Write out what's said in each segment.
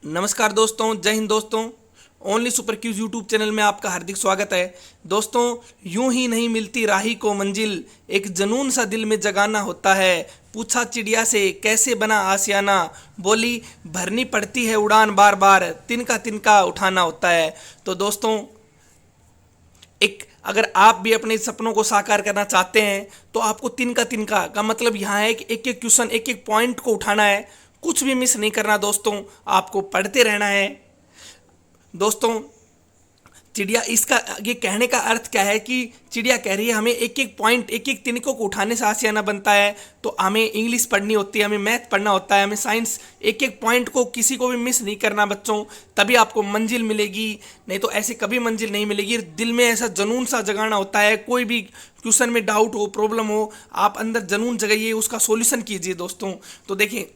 नमस्कार दोस्तों, जय हिंद दोस्तों। Only super cues YouTube channel में आपका हार्दिक स्वागत है। दोस्तों, यूं ही नहीं मिलती राही को मंजिल, एक जनून सा दिल में जगाना होता है। पूछा चिड़िया से कैसे बना आशियाना, बोली भरनी पड़ती है उड़ान बार बार, तिनका तिनका उठाना होता है। तो दोस्तों, एक अगर आप भी अपने सपनों को साकार करना चाहते हैं तो आपको तिनका तिनका का मतलब यहाँ है कि एक एक क्वेश्चन, एक एक पॉइंट को उठाना है। कुछ भी मिस नहीं करना दोस्तों, आपको पढ़ते रहना है। दोस्तों, चिड़िया, इसका ये कहने का अर्थ क्या है कि चिड़िया कह रही है हमें एक एक पॉइंट, एक एक तिनकों को उठाने से आशियाना बनता है। तो हमें इंग्लिश पढ़नी होती है, हमें मैथ पढ़ना होता है, हमें साइंस, एक एक पॉइंट को किसी को भी मिस नहीं करना बच्चों, तभी आपको मंजिल मिलेगी। नहीं तो ऐसे कभी मंजिल नहीं मिलेगी। दिल में ऐसा जुनून सा जगाना होता है। कोई भी क्वेश्चन में डाउट हो, प्रॉब्लम हो, आप अंदर जुनून जगाइए, उसका सॉल्यूशन कीजिए दोस्तों। तो देखिए,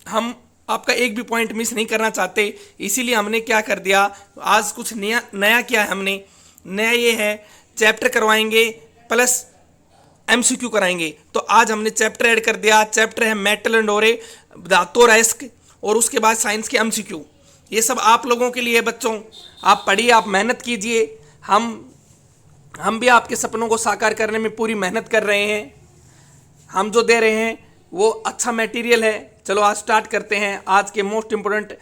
हम आपका एक भी पॉइंट मिस नहीं करना चाहते, इसीलिए हमने क्या कर दिया, आज कुछ नया नया किया है हमने। नया ये है, चैप्टर करवाएंगे प्लस एमसीक्यू कराएंगे। तो आज हमने चैप्टर ऐड कर दिया। चैप्टर है मेटल एंड ओरे, धातु और अयस्क, और उसके बाद साइंस के एमसीक्यू। ये सब आप लोगों के लिए है बच्चों। आप पढ़िए, आप मेहनत कीजिए। हम भी आपके सपनों को साकार करने में पूरी मेहनत कर रहे हैं। हम जो दे रहे हैं वो अच्छा मटेरियल है। चलो आज स्टार्ट करते हैं आज के मोस्ट इंपोर्टेंट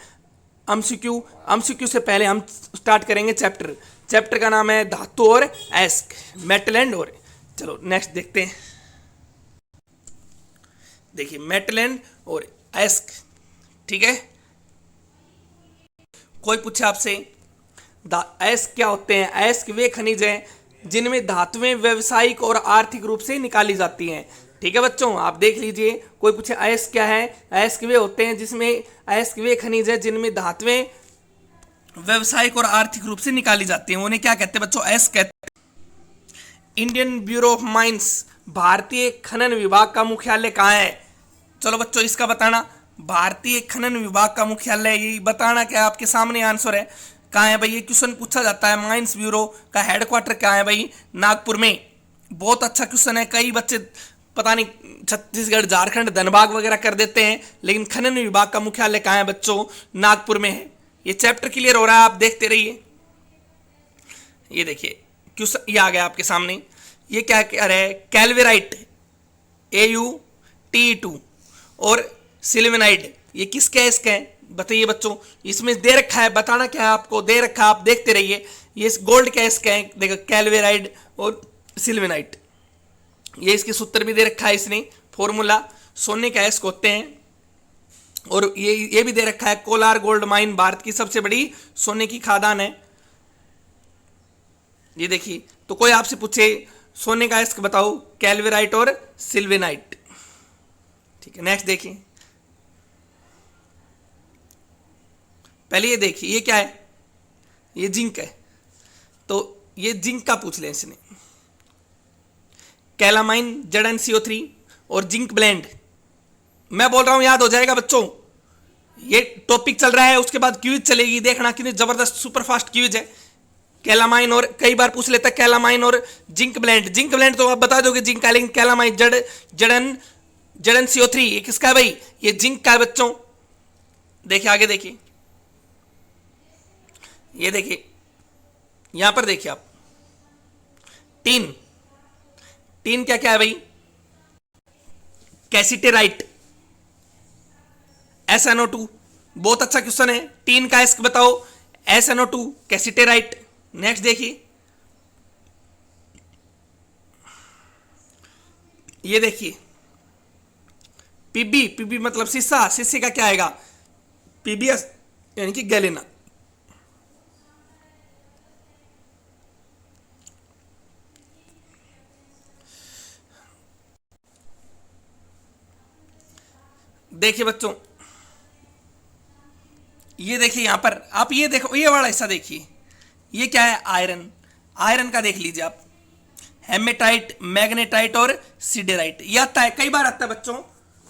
एमसीक्यू। एमसीक्यू से पहले हम स्टार्ट करेंगे चैप्टर। चैप्टर का नाम है धातु और अयस्क, मेटल एंड ओरे। चलो नेक्स्ट देखते हैं। देखिए, मेटल एंड ओरे, अयस्क, ठीक है। कोई पूछे आपसे अयस्क क्या होते हैं? अयस्क वे खनिज हैं जिनमें धातुएं व्यावसायिक और आर्थिक रूप से निकाली जाती हैं। ठीक है बच्चों, आप देख लीजिए। कोई पूछे अयस्क क्या है? अयस्क वे होते हैं जिसमें, अयस्क वे खनिज है जिनमें धातुएं व्यावसायिक और आर्थिक रूप से निकाली जाती हैं। उन्हें क्या कहते हैं बच्चों? अयस्क कहते हैं। इंडियन ब्यूरो ऑफ माइंस, भारतीय खनन विभाग का मुख्यालय कहाँ है? चलो बच्चों, इसका बताना। भारतीय खनन विभाग का मुख्यालय, ये बताना क्या, आपके सामने आंसर है। कहाँ है भाई? ये क्वेश्चन पूछा जाता है। माइंस ब्यूरो का हेडक्वार्टर कहाँ है भाई? नागपुर में। बहुत अच्छा क्वेश्चन है। कई बच्चे पता नहीं छत्तीसगढ़, झारखंड, धनबाद वगैरह कर देते हैं, लेकिन खनन विभाग का मुख्यालय कहाँ है बच्चों? नागपुर में है। ये चैप्टर क्लियर हो रहा है, आप देखते रहिए। ये देखिए क्वेश्चन, ये आ गया आपके सामने। ये क्या कह रहा है? कैल्वेराइट, AuTe2 और सिल्वेनाइड, ये किसके है? इसके हैं, बताइए बच्चों। इसमें दे रखा है, बताना क्या है आपको, दे रखा है, आप देखते रहिए। ये गोल्ड के इसके हैं, देखो, कैल्वेराइड और सिल्वेनाइट। ये इसके सूत्र भी दे रखा है इसने, फॉर्मूला। सोने के अयस्क होते हैं। और ये भी दे रखा है, कोलार गोल्ड माइन भारत की सबसे बड़ी सोने की खादान है। ये देखिए, तो कोई आपसे पूछे सोने का अयस्क बताओ, कैल्वेराइट और सिल्वेनाइट। ठीक है, नेक्स्ट देखिए। पहले ये देखिए, ये क्या है? ये जिंक है। तो ये जिंक का पूछ ले इसने। कैलामाइन, ZnCO3 और जिंक ब्लेंड। मैं बोल रहा हूं, याद हो जाएगा बच्चों। ये टॉपिक चल रहा है, उसके बाद क्विज चलेगी, देखना कितनी जबरदस्त सुपरफास्ट क्विज है। कैलामाइन, और कई बार पूछ लेता है कैलामाइन और जिंक ब्लेंड। जिंक ब्लेंड तो आप बता दोगे जिंक का, लेकिन कैलामाइन, ZnCO3 ये किसका है भाई? ये जिंक का है बच्चों। देखिए आगे देखिए, ये देखिए, यहां पर देखिए आप, टीन। टीन क्या क्या है भाई? कैसिटेराइट, SnO2। बहुत अच्छा क्वेश्चन है। टीन का अयस्क बताओ, SnO2, कैसिटेराइट। नेक्स्ट देखिए, ये देखिए, पीबी मतलब शीशा, शीशे का क्या आएगा? PBS यानी कि गैलेना। देखिए बच्चों, ये देखिए यहां पर, आप ये देखो, ये वाला हिस्सा देखिए। ये क्या है? आयरन। आयरन का देख लीजिए आप, हेमेटाइट, मैग्नेटाइट और सिडेराइट। ये आता है, कई बार आता है बच्चों,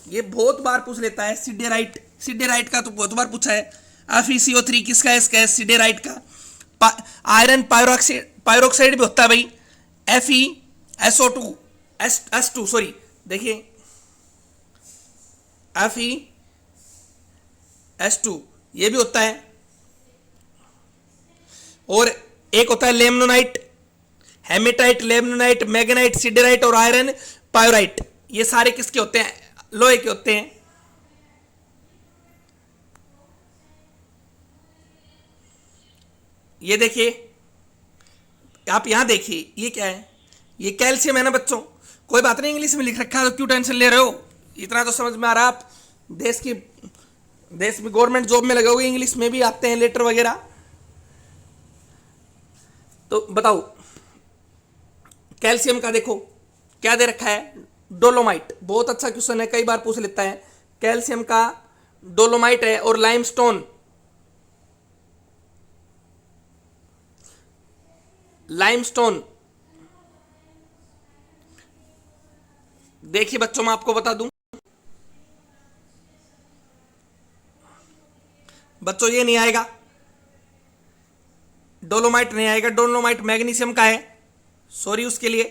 ये बहुत बार पूछ लेता है। सिडेराइट, सिडेराइट का तो बहुत बार पूछा है। FeCO3 किसका है? इसका है सिडेराइट का। आयरन पायरोक्साइड भी होता है भाई, FeSO2, S2 सॉरी, देखिए, FeS2 ये भी होता है। और एक होता है लेमनोनाइट, हेमेटाइट, लेमनोनाइट, मैग्नेटाइट, सिडेराइट और आयरन पायोराइट। ये सारे किसके होते हैं? लोहे के होते हैं। ये देखिए, आप यहां देखिए, ये क्या है? ये कैल्शियम है ना बच्चों। कोई बात नहीं, इंग्लिश में लिख रखा है तो क्यों टेंशन ले रहे हो? इतना तो समझ में आ रहा है। आप देश में गवर्नमेंट जॉब में लगे होगे, इंग्लिश में भी आते हैं लेटर वगैरह। तो बताओ, कैल्शियम का देखो क्या दे रखा है? डोलोमाइट। बहुत अच्छा क्वेश्चन है, कई बार पूछ लेता है। कैल्शियम का डोलोमाइट है। और लाइमस्टोन, लाइमस्टोन देखिए बच्चों, मैं आपको बता दूं बच्चों, ये नहीं आएगा, डोलोमाइट नहीं आएगा। डोलोमाइट मैग्नीशियम का है, सॉरी उसके लिए,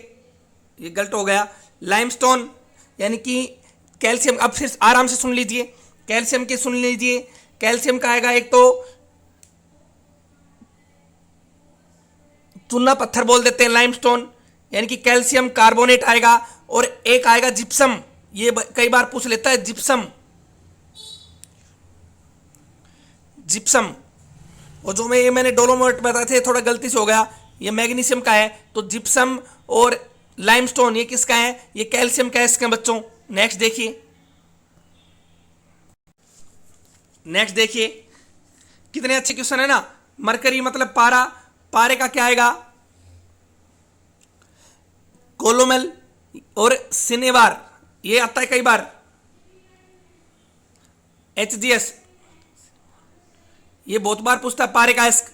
ये गलत हो गया। लाइमस्टोन यानी कि कैल्शियम। अब फिर आराम से सुन लीजिए, कैल्शियम के सुन लीजिए। कैल्शियम का आएगा, एक तो चूना पत्थर बोल देते हैं लाइमस्टोन, यानी कि कैल्शियम कार्बोनेट आएगा। और एक आएगा जिप्सम, ये कई बार पूछ लेता है, जिप्सम। जिप्सम। और जो मैंने डोलोमाइट बताए थे, थोड़ा गलती से हो गया, ये मैग्नीशियम का है। तो जिप्सम और लाइमस्टोन ये किसका है? ये कैल्शियम का है इसके बच्चों। नेक्स्ट देखिए, नेक्स्ट देखिए, कितने अच्छे क्वेश्चन है ना। मरकरी मतलब पारा, पारे का क्या आएगा? कोलोमल और सिनेवार, ये आता है कई बार। HGS, ये बहुत बार पूछता है। पारे का एस्क,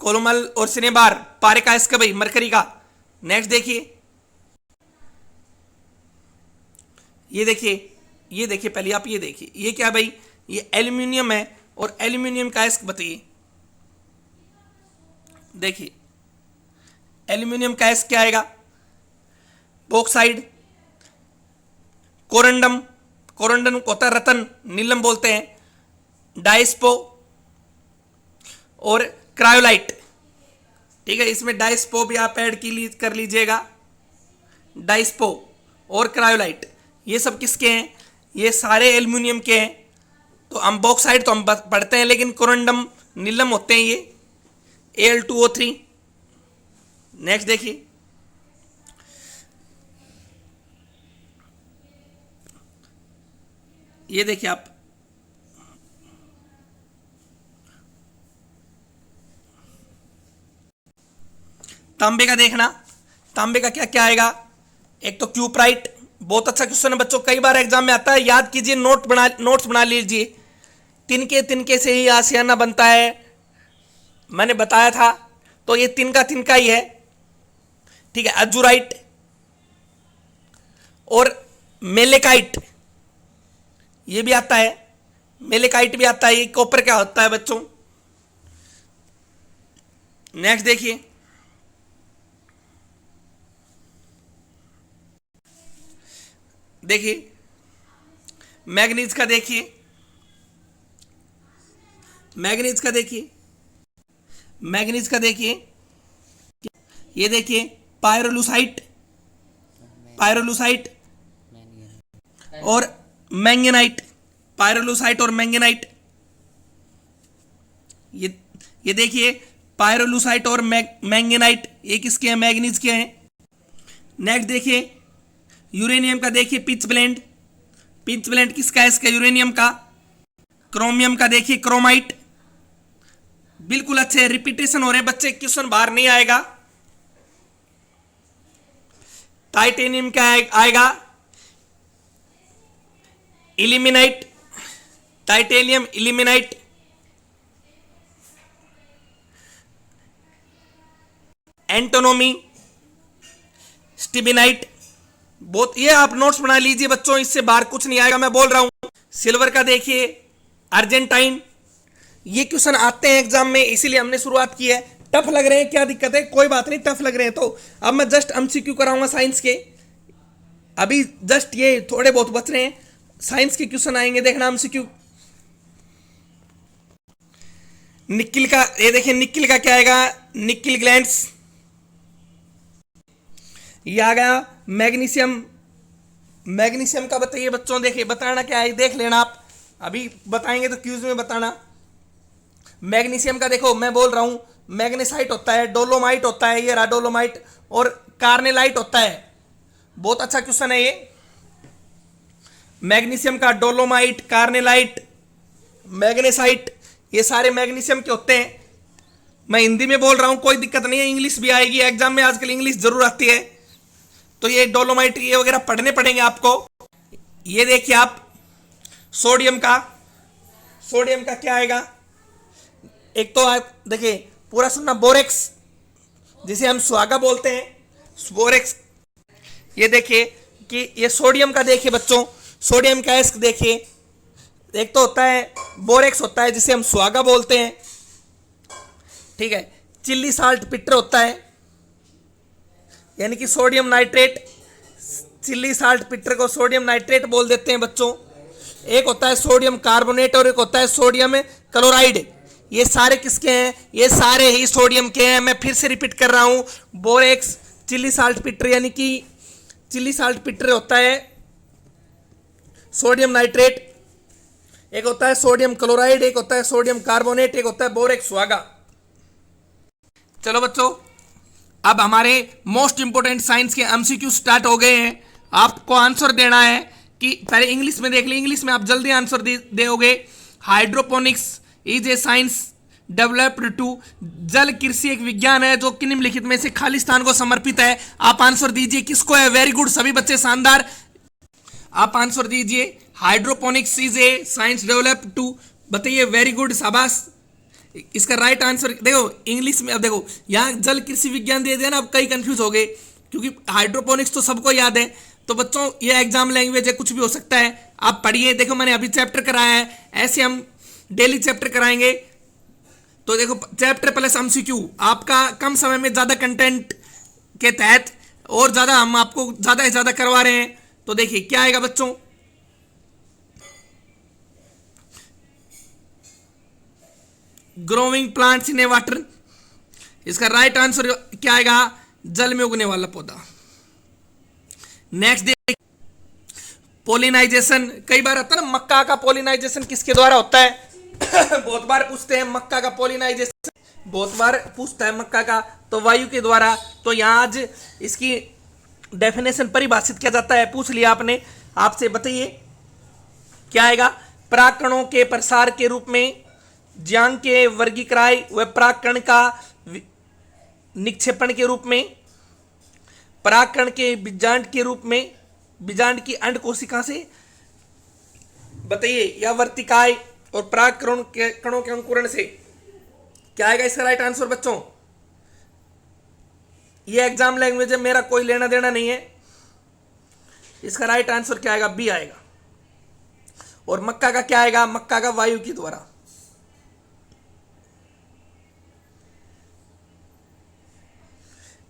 कोलोमल और सिनेबार, पारे का एस्क भाई मरकरी का। नेक्स्ट देखिए, ये देखिए, ये देखिए, पहले आप ये देखिए, ये क्या भाई? ये एल्यूमिनियम है। और एल्यूमिनियम का एस्क बताइए, देखिए एल्यूमिनियम का एस्क क्या आएगा? बॉक्साइड, कोरंडम, कोरंडम होता है रतन, नीलम बोलते हैं। डाइस्पो और क्रायोलाइट, ठीक है, इसमें डाइस्पो भी आप ऐड कर लीजिएगा। डाइस्पो और क्रायोलाइट ये सब किसके हैं? ये सारे एल्यूमिनियम के हैं। तो हम बॉक्साइड तो हम पढ़ते हैं, लेकिन कोरंडम नीलम होते हैं ये, Al2O3। नेक्स्ट देखिए, ये देखिए आप, तांबे का देखना, तांबे का क्या क्या आएगा? एक तो क्यूप्राइट, बहुत अच्छा क्वेश्चन है बच्चों, कई बार एग्जाम में आता है। याद कीजिए, नोट्स बना लीजिए। तिनके तिनके से ही आशियाना बनता है, मैंने बताया था। तो ये तिनका तिनका ही है, ठीक है। अजूराइट और मेलेकाइट, ये भी आता है, मेलेकाइट भी आता है। ये कॉपर क्या होता है बच्चों? नेक्स्ट देखिए, देखिए मैग्नीज का, देखिए मैग्नीज का, देखिए मैग्नीज का, देखिए ये देखिए पायरोलुसाइट, पायरोलुसाइट और मैंगनाइट, पायरोलुसाइट और मैंगनाइट। ये देखिए पायरोलुसाइट और मैंगनाइट, ये किसके हैं? मैग्नीज के हैं। नेक्स्ट देखिए यूरेनियम का, देखिए पिच ब्लेंड, पिच ब्लेंड किसका है? इसका यूरेनियम का। क्रोमियम का देखिए क्रोमाइट। बिल्कुल अच्छे, रिपीटेशन हो रहे हैं बच्चे, क्वेश्चन बाहर नहीं आएगा। टाइटेनियम क्या आएगा? इल्यूमिनाइट, टाइटेनियम इल्यूमिनाइट। एंटोनोमी, स्टिबिनाइट। बहुत, ये आप नोट्स बना लीजिए बच्चों, इससे बाहर कुछ नहीं आएगा, मैं बोल रहा हूं। सिल्वर का देखिए अर्जेंटाइन। ये क्वेश्चन आते हैं एग्जाम में, इसीलिए हमने शुरुआत की है। टफ लग रहे हैं, क्या दिक्कत है? कोई बात नहीं, टफ लग रहे हैं तो अब मैं जस्ट एमसीक्यू कराऊंगा साइंस के। अभी जस्ट ये थोड़े बहुत बच रहे हैं, साइंस के क्वेश्चन आएंगे, देखना एमसीक्यू। निकिल का, ये देखिए निकिल का क्या आएगा, निकिल ग्लैंड्स। ये आ गया मैग्नीशियम। मैग्नीशियम का बताइए बच्चों, देखिए बताना क्या है, देख लेना आप, अभी बताएंगे तो क्यूज में बताना। मैग्नीशियम का देखो मैं बोल रहा हूं, मैग्नेसाइट होता है, डोलोमाइट होता है, ये रहा डोलोमाइट, और कार्नेलाइट होता है। बहुत अच्छा क्वेश्चन है ये। मैग्नीशियम का डोलोमाइट, कार्नेलाइट, मैग्नेसाइट, ये सारे मैग्नीशियम के होते हैं। मैं हिंदी में बोल रहा हूं, कोई दिक्कत नहीं है, इंग्लिश भी आएगी एग्जाम में, आजकल इंग्लिश जरूर आती है, तो ये डोलोमाइट ये वगैरह पढ़ने पड़ेंगे आपको। ये देखिए आप, सोडियम का, सोडियम का क्या आएगा, एक तो आप देखिए पूरा सुनना, बोरेक्स, जिसे हम सुहागा बोलते हैं, बोरेक्स। ये देखिए कि ये सोडियम का देखिए बच्चों, सोडियम का एस्क देखिए, एक तो होता है बोरेक्स होता है जिसे हम सुहागा बोलते हैं, ठीक है। चिल्ली साल्ट पिटर होता है, यानी कि सोडियम नाइट्रेट, चिल्ली साल्ट पिटर को सोडियम नाइट्रेट बोल देते हैं बच्चों। एक होता है सोडियम कार्बोनेट और एक होता है सोडियम क्लोराइड। ये सारे किसके हैं, ये सारे ही सोडियम के हैं। मैं फिर से रिपीट कर रहा हूं, बोरेक्स, चिल्ली साल्ट पिटर, यानी कि चिल्ली साल्ट पिटर होता है सोडियम नाइट्रेट, एक होता है सोडियम क्लोराइड, एक होता है सोडियम कार्बोनेट, एक होता है बोरेक्स सुहागा। चलो बच्चों, अब हमारे मोस्ट इंपोर्टेंट साइंस के एमसीक्यू स्टार्ट हो गए हैं। आपको आंसर देना है कि पहले इंग्लिश में देख ली, इंग्लिश में आप जल्दी आंसर दोगे। Hydroponics is a science developed to, जल कृषि एक विज्ञान है जो कि निम्नलिखित में से खालिस्तान को समर्पित है। आप आंसर दीजिए किसको है, वेरी गुड सभी बच्चे, शानदार, आप आंसर दीजिए। Hydroponics is a science developed to, बताइए, वेरी गुड, शाबाश। इसका राइट आंसर देखो इंग्लिश में, अब देखो यहाँ जल कृषि विज्ञान दे दिया ना, अब कई कंफ्यूज हो गए, क्योंकि हाइड्रोपोनिक्स तो सबको याद है। तो बच्चों ये एग्जाम लैंग्वेज है, कुछ भी हो सकता है, आप पढ़िए। देखो मैंने अभी चैप्टर कराया है, ऐसे हम डेली चैप्टर कराएंगे। तो देखो चैप्टर प्लस एमसीक्यू, आपका कम समय में ज्यादा कंटेंट के तहत और ज्यादा हम आपको ज्यादा से ज्यादा करवा रहे हैं। तो देखिए क्या आएगा बच्चों, growing plants in A water, इसका राइट आंसर क्या आएगा, जल में उगने वाला पौधा। नेक्स्ट देख, पोलिनाइजेशन, कई बार आता है ना, मक्का का पोलिनाइजेशन किसके द्वारा होता है बहुत बार पूछते हैं मक्का का पोलिनाइजेशन, बहुत बार पूछता है मक्का का, तो वायु के द्वारा। तो यहाँ आज इसकी डेफिनेशन परिभाषित किया जाता है, पूछ लिया आपने, आपसे बताइए क्या आएगा, परागकणों के प्रसार के रूप में, ज्यांग के वर्गीकराय व परागकण का निक्षेपण के रूप में, परागकण के बीजांड के रूप में, बीजांड की अंड कोशिका से, बताइए, या वर्तिकाय और परागकणों के कणों के अंकुरण से। क्या आएगा इसका राइट आंसर बच्चों, ये एग्जाम लैंग्वेज है, मेरा कोई लेना देना नहीं है। इसका राइट आंसर क्या आएगा, बी आएगा। और मक्का का क्या आएगा, मक्का का वायु के द्वारा।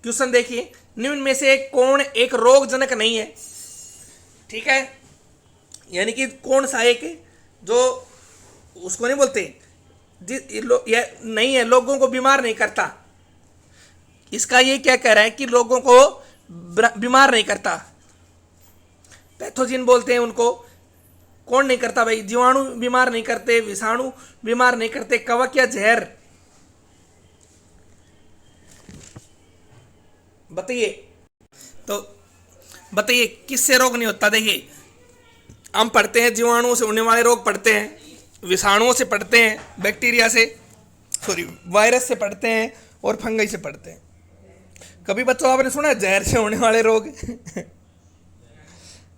क्वेश्चन देखिए, निम्न में से कौन एक रोगजनक नहीं है, ठीक है, यानी कि कौन सा एक जो उसको नहीं बोलते ये नहीं है, लोगों को बीमार नहीं करता। इसका ये क्या कह रहा है कि लोगों को बीमार नहीं करता, पैथोजिन बोलते हैं उनको। कौन नहीं करता भाई, जीवाणु बीमार नहीं करते, विषाणु बीमार नहीं करते, कवक या जहर, बताइए। तो बताइए किससे रोग नहीं होता। देखिए हम पढ़ते हैं जीवाणुओं से होने वाले रोग पढ़ते हैं, विषाणुओं से पढ़ते हैं, बैक्टीरिया से, सॉरी वायरस से पढ़ते हैं, और फंगई से पढ़ते हैं। कभी बच्चों आपने सुना है जहर से होने वाले रोग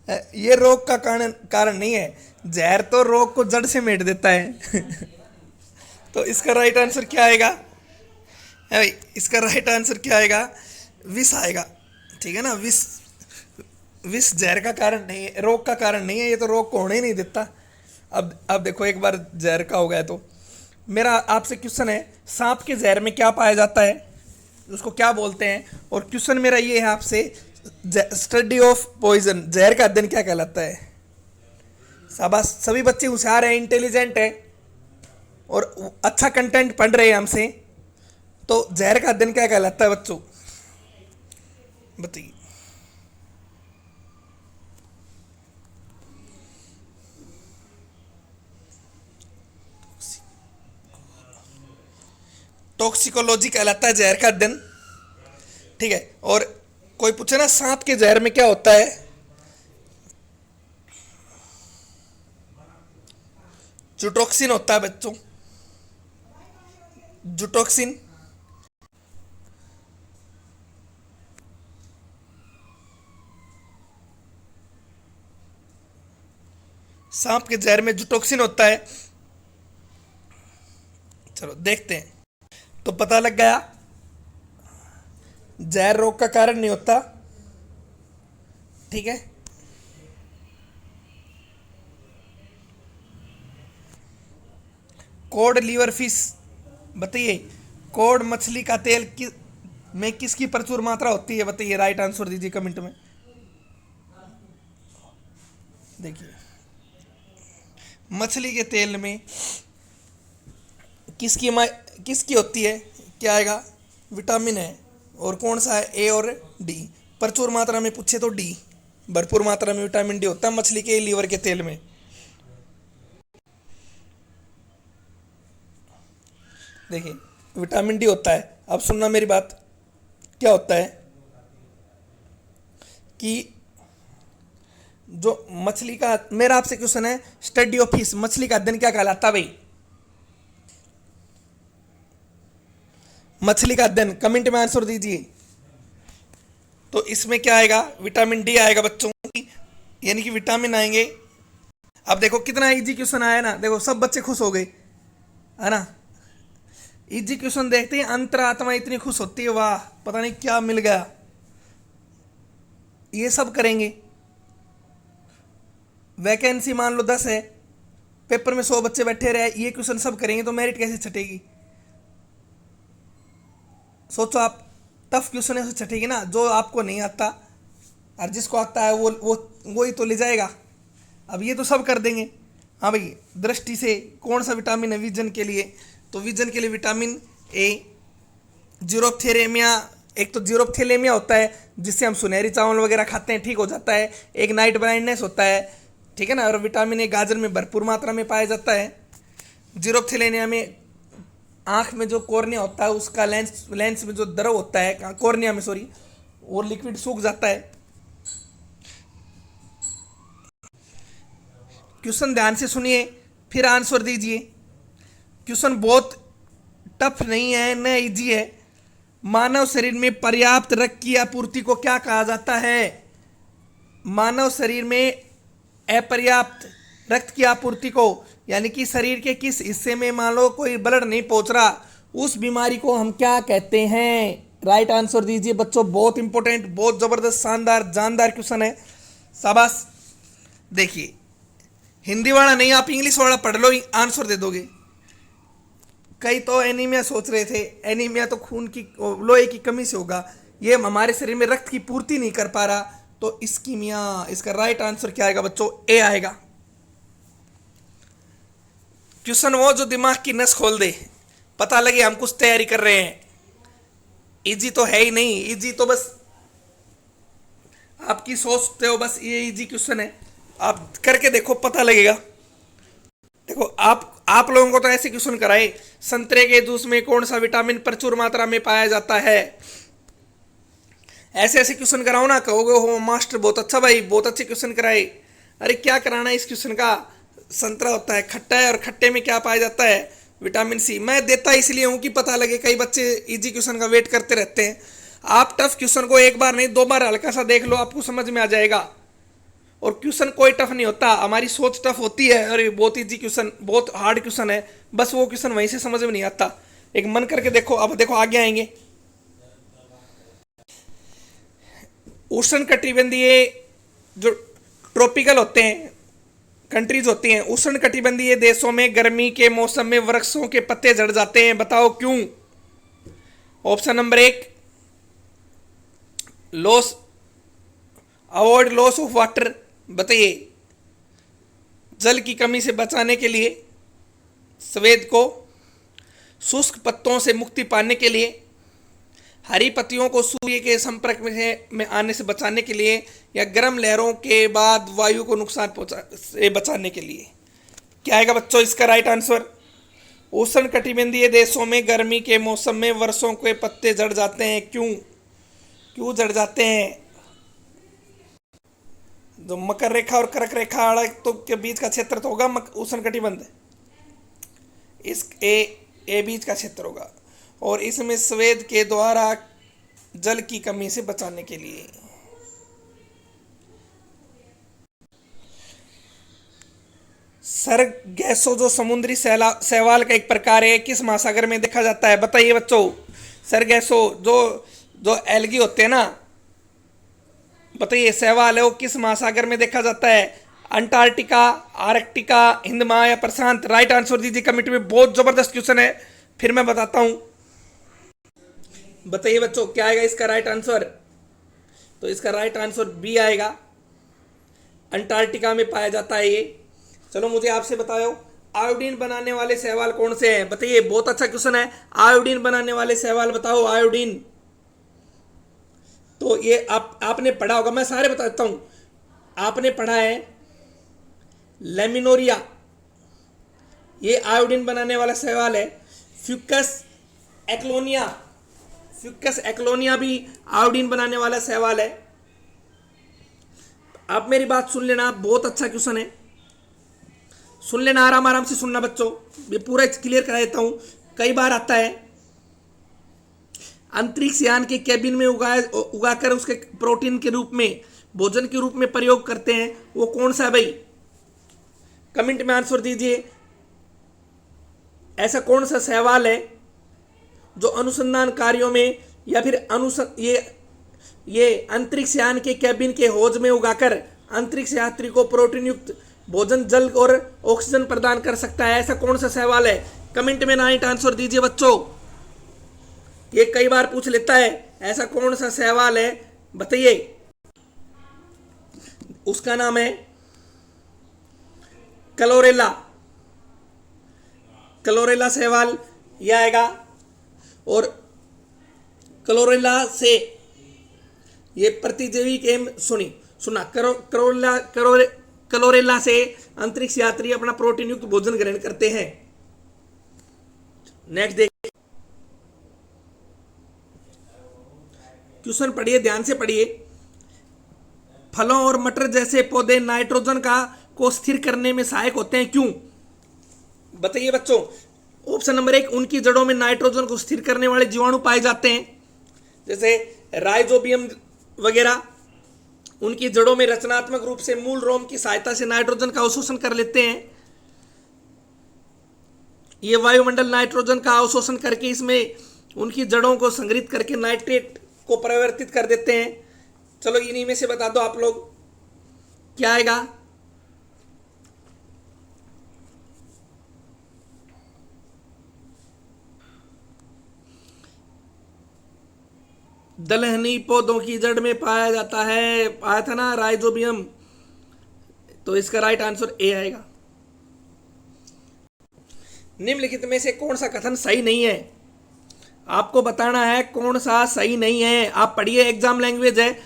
ये रोग का कारण नहीं है, जहर तो रोग को जड़ से मेट देता है तो इसका राइट आंसर क्या आएगा, इसका राइट आंसर क्या आएगा, विष आएगा, ठीक है ना। विष जहर का कारण नहीं है, रोग का कारण नहीं है, ये तो रोग को होने ही नहीं देता। अब देखो एक बार जहर का हो गया तो मेरा आपसे क्वेश्चन है, सांप के जहर में क्या पाया जाता है, उसको क्या बोलते हैं। और क्वेश्चन मेरा ये है आपसे, स्टडी ऑफ पॉइजन, जहर का अध्ययन क्या कहलाता है। शाबाश, सभी बच्चे होशियार हैं, इंटेलिजेंट है। और अच्छा कंटेंट पढ़ रहे हैं हमसे, तो जहर का अध्ययन क्या कहलाता है बच्चों, बताइए। टॉक्सिकोलॉजी कहलाता है जहर का अध्ययन, ठीक है। और कोई पूछे ना सांप के जहर में क्या होता है, जुटोक्सिन होता है बच्चों, जुटोक्सिन। सांप के जहर में जुटोक्सिन होता है। चलो देखते हैं, तो पता लग गया जहर रोग का कारण नहीं होता, ठीक है। कोड लीवर फिश, बताइए कोड मछली का तेल में किसकी प्रचुर मात्रा होती है, बताइए, राइट आंसर दीजिए कमेंट में। देखिए मछली के तेल में किसकी होती है, क्या आएगा, विटामिन है, और कौन सा है, ए और डी। प्रचुर मात्रा में पूछे तो डी, भरपूर मात्रा में विटामिन डी होता है मछली के लीवर के तेल में। देखिए विटामिन डी होता है। अब सुनना मेरी बात, क्या होता है कि जो मछली का, मेरा आपसे क्वेश्चन है, स्टडी ऑफ फिश, मछली का अध्ययन क्या कहलाता है भाई, मछली का अध्ययन, कमेंट में आंसर दीजिए। तो इसमें क्या आएगा, विटामिन डी आएगा बच्चों की, यानी कि विटामिन आएंगे। अब देखो कितना इजी क्वेश्चन आया ना, देखो सब बच्चे खुश हो गए, है ना। इजी क्वेश्चन देखते हैं अंतरात्मा इतनी खुश होती है, वाह पता नहीं क्या मिल गया। ये सब करेंगे, वैकेंसी मान लो 10 है, पेपर में 100 बच्चे बैठे रहे, ये क्वेश्चन सब करेंगे तो मेरिट कैसे छटेगी, सोचो आप। टफ क्वेश्चन ऐसे छटेगी ना, जो आपको नहीं आता और जिसको आता है वो ही तो ले जाएगा। अब ये तो सब कर देंगे। हाँ भाई, दृष्टि से कौन सा विटामिन है विजन के लिए, तो विजन के लिए विटामिन ए। जीरोप्थेलेमिया, एक तो जीरोप्थेलेमिया होता है जिससे हम सुनहरी चावल वगैरह खाते हैं, ठीक हो जाता है। एक नाइट ब्लाइंडनेस होता है, ठीक है ना। और विटामिन ए गाजर में भरपूर मात्रा में पाया जाता है। जीरोप्थेलेमिया में आँख में जो कॉर्निया होता है उसका लेंस में जो द्रव होता है कॉर्निया में, सॉरी, वो लिक्विड सूख जाता है। क्वेश्चन ध्यान से सुनिए फिर आंसर दीजिए। क्वेश्चन बहुत टफ नहीं है, न इजी है। मानव शरीर में पर्याप्त रक्त की आपूर्ति को क्या कहा जाता है, मानव शरीर में अपर्याप्त रक्त की आपूर्ति को, यानी कि शरीर के किस हिस्से में मान लो कोई ब्लड नहीं पहुंच रहा, उस बीमारी को हम क्या कहते हैं, राइट आंसर दीजिए बच्चों। बहुत इंपॉर्टेंट, बहुत जबरदस्त, शानदार, जानदार क्वेश्चन है, शाबाश। देखिए हिंदी वाला नहीं, आप इंग्लिश वाला पढ़ लो, आंसर दे दोगे। कई तो एनीमिया सोच रहे थे, एनीमिया तो खून की, लोहे की कमी से होगा, ये हमारे शरीर में रक्त की पूर्ति नहीं कर पा रहा, तो इस्कीमिया। इसका राइट आंसर क्या आएगा बच्चों, ए आएगा। क्वेश्चन वो जो दिमाग की नस खोल दे, पता लगे हम कुछ तैयारी कर रहे हैं। इजी तो है ही नहीं, इजी तो बस आपकी सोचते हो, बस ये इजी क्वेश्चन है, आप करके देखो पता लगेगा। देखो आप लोगों को तो ऐसे क्वेश्चन कराए, संतरे के जूस में कौन सा विटामिन प्रचुर मात्रा में पाया जाता है, ऐसे ऐसे क्वेश्चन कराओ ना, कहोगे हो मास्टर बहुत अच्छा भाई, बहुत अच्छे क्वेश्चन कराए। अरे क्या कराना है इस क्वेश्चन का, संतरा होता है खट्टा है, और खट्टे में क्या पाया जाता है, विटामिन सी। मैं देता इसलिए हूं कि पता लगे, कई बच्चे इजी क्वेश्चन का वेट करते रहते हैं। आप टफ क्वेश्चन को एक बार नहीं 2 बार हल्का सा देख लो, आपको समझ में आ जाएगा। और क्वेश्चन कोई टफ नहीं होता, हमारी सोच टफ होती है, अरे बहुत इजी क्वेश्चन, बहुत हार्ड क्वेश्चन है, बस वो क्वेश्चन वहीं से समझ में नहीं आता। एक मन करके देखो। अब देखो आगे आएंगे, उष्ण कटिबंधीय जो ट्रॉपिकल होते हैं कंट्रीज होती हैं, उष्ण कटिबंधीय देशों में गर्मी के मौसम में वृक्षों के पत्ते झड़ जाते हैं, बताओ क्यों। Option number 1, loss, avoid loss of water, बताइए जल की कमी से बचाने के लिए, स्वेद को शुष्क पत्तों से मुक्ति पाने के लिए, हरी पत्तियों को सूर्य के संपर्क में आने से बचाने के लिए, या गर्म लहरों के बाद वायु को नुकसान से बचाने के लिए। क्या आएगा बच्चों इसका राइट आंसर? उष्ण कटिबंधीय देशों में गर्मी के मौसम में वर्षों के पत्ते झड़ जाते हैं। क्यों झड़ जाते हैं? जो मकर रेखा और कर्क रेखा तो के बीच का क्षेत्र तो होगा उष्ण कटिबंध, इस ए बीच का क्षेत्र होगा, और इसमें स्वेद के द्वारा जल की कमी से बचाने के लिए। सरगैसो जो समुद्री शैवाल का एक प्रकार है, किस महासागर में देखा जाता है? बताइए बच्चों। सरगैसो जो एल्गी होते हैं ना, बताइए शैवाल है वो किस महासागर में देखा जाता है? अंटार्कटिका, आर्कटिका, हिंद महासागर या प्रशांत? राइट आंसर दीजिए कमेंट में। बहुत जबरदस्त क्वेश्चन है, फिर मैं बताता हूं। बताइए बच्चों क्या आएगा इसका राइट आंसर? तो इसका राइट आंसर बी आएगा, अंटार्कटिका में पाया जाता है ये। चलो मुझे आपसे बताओ, आयोडीन बनाने वाले शैवाल कौन से हैं? बताइए, बहुत अच्छा क्वेश्चन है। आयोडीन बनाने वाले शैवाल बताओ, आयोडीन। तो ये आपने पढ़ा होगा, मैं सारे बता देता हूं। आपने पढ़ा है लेमिनोरिया, ये आयोडीन बनाने वाला शैवाल है। फ्यूकस एक्लोनिया भी आयोडीन बनाने वाला शैवाल है। आप मेरी बात सुन लेना, बहुत अच्छा क्वेश्चन है, सुन लेना, आराम से सुनना बच्चों, ये पूरा क्लियर करा देता हूं। कई बार आता है, अंतरिक्ष यान के केबिन में उगाकर उसके प्रोटीन के रूप में, भोजन के रूप में प्रयोग करते हैं, वो कौन सा है भाई? कमेंट में आंसर दीजिए। ऐसा कौन सा शैवाल है जो अनुसंधान कार्यों में या फिर ये अंतरिक्ष यान के केबिन के हौज में उगाकर अंतरिक्ष यात्री को प्रोटीन युक्त भोजन, जल और ऑक्सीजन प्रदान कर सकता है? ऐसा कौन सा शैवाल है? कमेंट में राइट आंसर दीजिए बच्चों, ये कई बार पूछ लेता है। ऐसा कौन सा शैवाल है बताइए? उसका नाम है क्लोरेला शैवाल, यह आएगा। और क्लोरेला से ये प्रतिजीवी के क्लोरेला से अंतरिक्ष यात्री अपना प्रोटीन युक्त भोजन ग्रहण करते हैं। नेक्स्ट देखिए, क्वेश्चन पढ़िए, ध्यान से पढ़िए। फलों और मटर जैसे पौधे नाइट्रोजन को स्थिर करने में सहायक होते हैं, क्यों? बताइए बच्चों। ऑप्शन नंबर 1, उनकी जड़ों में नाइट्रोजन को स्थिर करने वाले जीवाणु पाए जाते हैं, जैसे राइजोबियम वगैरह। उनकी जड़ों में रचनात्मक रूप से मूल रोम की सहायता से नाइट्रोजन का अवशोषण कर लेते हैं। ये वायुमंडल नाइट्रोजन का अवशोषण करके इसमें उनकी जड़ों को संग्रहित करके नाइट्रेट को परिवर्तित कर देते हैं। चलो इन्हीं में से बता दो आप लोग, क्या आएगा? दलहनी पौधों की जड़ में पाया जाता है, आया था ना राइजोबियम, तो इसका राइट आंसर ए आएगा। निम्नलिखित में से कौन सा कथन सही नहीं है? आपको बताना है कौन सा सही नहीं है। आप पढ़िए, एग्जाम लैंग्वेज है।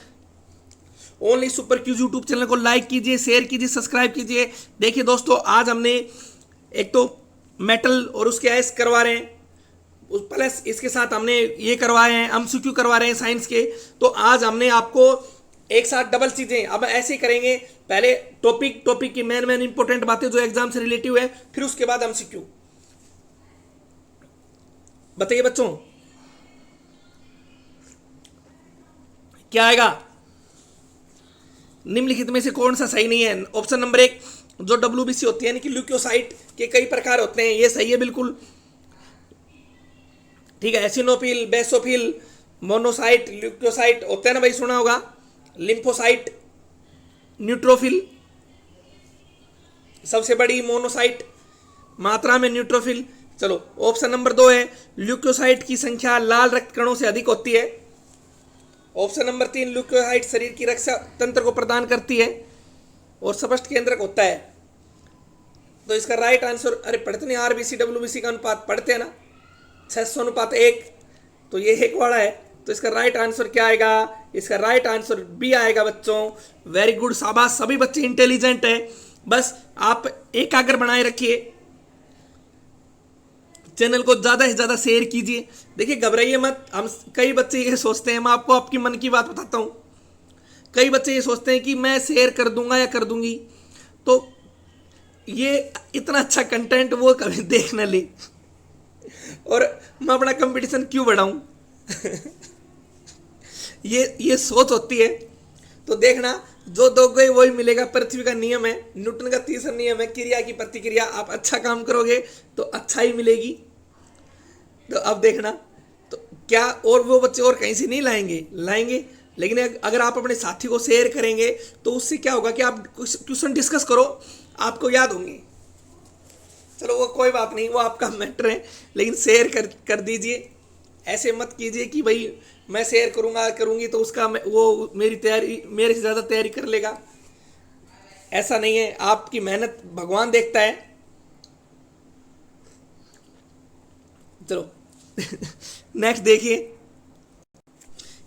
Only super cues YouTube channel को लाइक कीजिए, शेयर कीजिए, सब्सक्राइब कीजिए। देखिए दोस्तों, आज हमने एक तो मेटल और उसके आयस करवा रहे हैं, प्लस इसके साथ हमने ये करवाए हैं, एमसीक्यू करवा रहे हैं साइंस के। तो आज हमने आपको एक साथ डबल चीजें, अब ऐसे ही करेंगे, पहले टॉपिक की मेन इंपॉर्टेंट बातें जो एग्जाम से रिलेटिव है, फिर उसके बाद एमसीक्यू। बताइए बच्चों क्या आएगा? निम्नलिखित में से कौन सा सही नहीं है? ऑप्शन नंबर 1, जो डब्ल्यूबीसी होती है यानी कि ल्यूकोसाइट के कई प्रकार होते हैं, ये सही है बिल्कुल, ठीक है। एसिनोफिल, बेसोफिल, मोनोसाइट, ल्यूकोसाइट होते हैं ना भाई, सुना होगा। लिम्फोसाइट, न्यूट्रोफिल, सबसे बड़ी मोनोसाइट, मात्रा में न्यूट्रोफिल। चलो ऑप्शन नंबर 2 है, ल्यूकोसाइट की संख्या लाल रक्त कणों से अधिक होती है। ऑप्शन नंबर 3, ल्यूकोसाइट शरीर की रक्षा तंत्र को प्रदान करती है और स्पष्ट केंद्रक होता है। तो इसका राइट आंसर, अरे पढ़ते नहीं आरबीसी डब्ल्यूबीसी का अनुपात पढ़ते हैं ना, 600:1, तो ये एक वाला है। तो इसका राइट आंसर क्या आएगा? इसका राइट आंसर बी आएगा बच्चों। वेरी गुड, शाबाश, सभी बच्चे इंटेलिजेंट है। बस आप एकाग्र बनाए रखिए, चैनल को ज्यादा से ज्यादा शेयर कीजिए। देखिए घबराइए मत, हम कई बच्चे ये सोचते हैं, मैं आपको आपकी मन की बात बताता हूं, कई बच्चे ये सोचते हैं कि मैं शेयर कर दूंगा या कर दूंगी तो ये इतना अच्छा कंटेंट वो कभी देख न ले और मैं अपना कंपटीशन क्यों बढ़ाऊं ये सोच होती है। तो देखना, जो दोगे वही मिलेगा, पृथ्वी का नियम है, न्यूटन का तीसरा नियम है, क्रिया की प्रतिक्रिया। आप अच्छा काम करोगे तो अच्छा ही मिलेगी। तो अब देखना, तो क्या और वो बच्चे और कहीं से नहीं लाएंगे, लेकिन अगर आप अपने साथी को शेयर करेंगे तो उससे क्या होगा कि आप क्वेश्चन डिस्कस करो, आपको याद होंगे। चलो वो कोई बात नहीं, वो आपका मैटर है, लेकिन शेयर कर दीजिए। ऐसे मत कीजिए कि भाई मैं शेयर करूंगी तो उसका वो मेरी तैयारी, मेरे से ज़्यादा तैयारी कर लेगा। ऐसा नहीं है, आपकी मेहनत भगवान देखता है। चलो नेक्स्ट देखिए,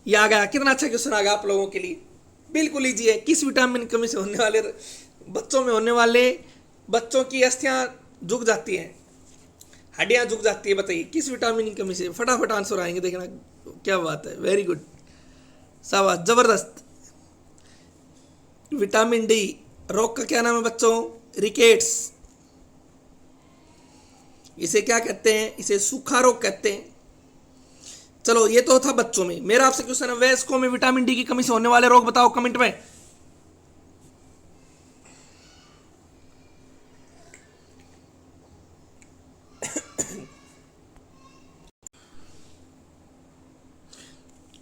ये आ गया, कितना अच्छा क्वेश्चन आ गया आप लोगों के लिए, बिल्कुल इजी है। किस विटामिन की कमी से होने वाले बच्चों की अस्थियां झुक जाती हैं, हड्डियां झुक जाती है? बताइए किस विटामिन की कमी से? फटाफट आंसर आएंगे, देखना क्या बात है। वेरी गुड, शाबाश, जबरदस्त। Vitamin D. रोग का क्या नाम है बच्चों? रिकेट्स। इसे क्या कहते हैं? इसे सूखा रोग कहते हैं। चलो ये तो था बच्चों में। मेरा आपसे क्वेश्चन है, वयस्कों में विटामिन डी की कमी से होने वाले रोग बताओ कमेंट में।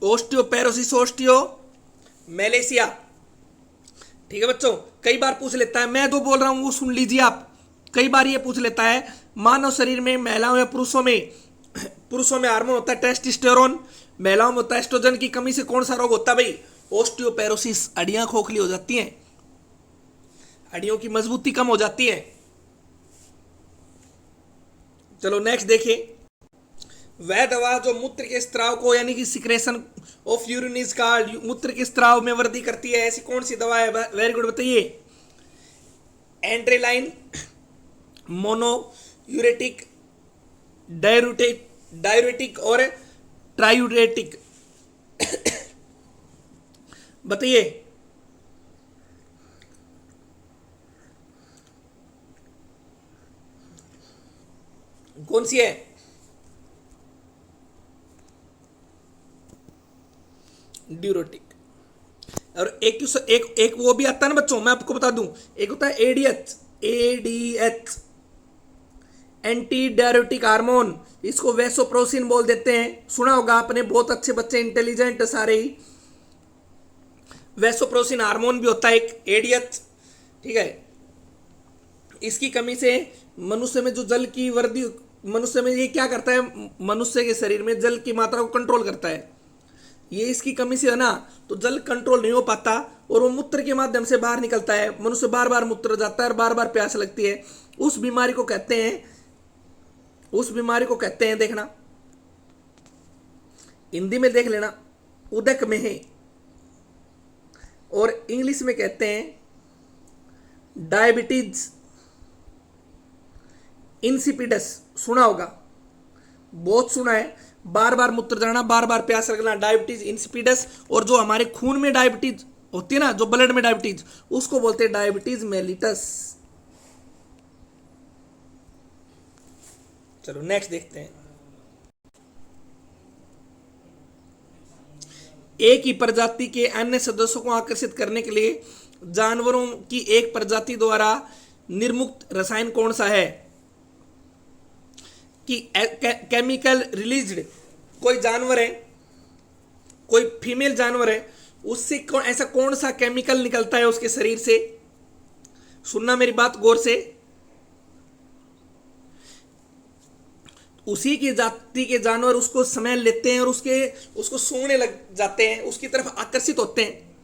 ओस्टियोपेरोसिस, ओस्टियो मेलेसिया। ठीक है बच्चों, कई बार पूछ लेता है, मैं जो बोल रहा हूं वो सुन लीजिए आप। कई बार ये पूछ लेता है, मानव शरीर में महिलाओं या पुरुषों में हार्मोन होता है टेस्टोस्टेरोन, महिलाओं में होता है एस्ट्रोजन की कमी से कौन सा रोग होता है भाई? ओस्टियोपेरोसिस। हड्डियां खोखली हो जाती हैं, हड्डियों की मजबूती कम हो जाती है। चलो नेक्स्ट देखिए, वह दवा जो मूत्र के स्त्राव को, यानी कि सिक्रेशन ऑफ यूरिन का, मूत्र के स्त्राव में वृद्धि करती है, ऐसी कौन सी दवा है? वेरी गुड, बताइए। एंड्रेलाइन, मोनोयूरेटिक, डायूरेटिक और ट्रायूरेटिक। बताइए कौन सी है? ड्यूरोटिक। और एक वो भी आता है ना बच्चों, मैं आपको बता दूं, एक होता है एडीएच, एंटी डायरेटिक हार्मोन, इसको वैसोप्रोसिन बोल देते हैं। सुना होगा आपने, बहुत अच्छे बच्चे, इंटेलिजेंट सारे ही। वैसोप्रोसिन हार्मोन भी होता है एक, एडीएच। ठीक है, इसकी कमी से मनुष्य में जो जल की वृद्धि, मनुष्य में ये क्या करता है? मनुष्य के शरीर में जल की मात्रा को कंट्रोल करता है। ये इसकी कमी से है ना, तो जल कंट्रोल नहीं हो पाता और वो मूत्र के माध्यम से बाहर निकलता है। मनुष्य बार बार मूत्र जाता है और बार बार प्यास लगती है। उस बीमारी को कहते हैं, देखना हिंदी में देख लेना, उदक में है, और इंग्लिश में कहते हैं डायबिटीज इंसिपिडस। सुना होगा, बहुत सुना है, बार बार मूत्र जाना, बार बार प्यास लगना, डायबिटीज इंसिपिडस। और जो हमारे खून में डायबिटीज होती है ना, जो ब्लड में डायबिटीज, उसको बोलते हैं डायबिटीज मेलिटस। चलो नेक्स्ट देखते हैं। एक ही प्रजाति के अन्य सदस्यों को आकर्षित करने के लिए जानवरों की एक प्रजाति द्वारा निर्मुक्त रसायन कौन सा है? कि केमिकल रिलीज्ड कोई जानवर है, कोई फीमेल जानवर है, उससे ऐसा कौन सा केमिकल निकलता है उसके शरीर से? सुनना मेरी बात गौर से। उसी की जाति के जानवर उसको स्मेल लेते हैं और उसको सूंघने लग जाते हैं, उसकी तरफ आकर्षित होते हैं।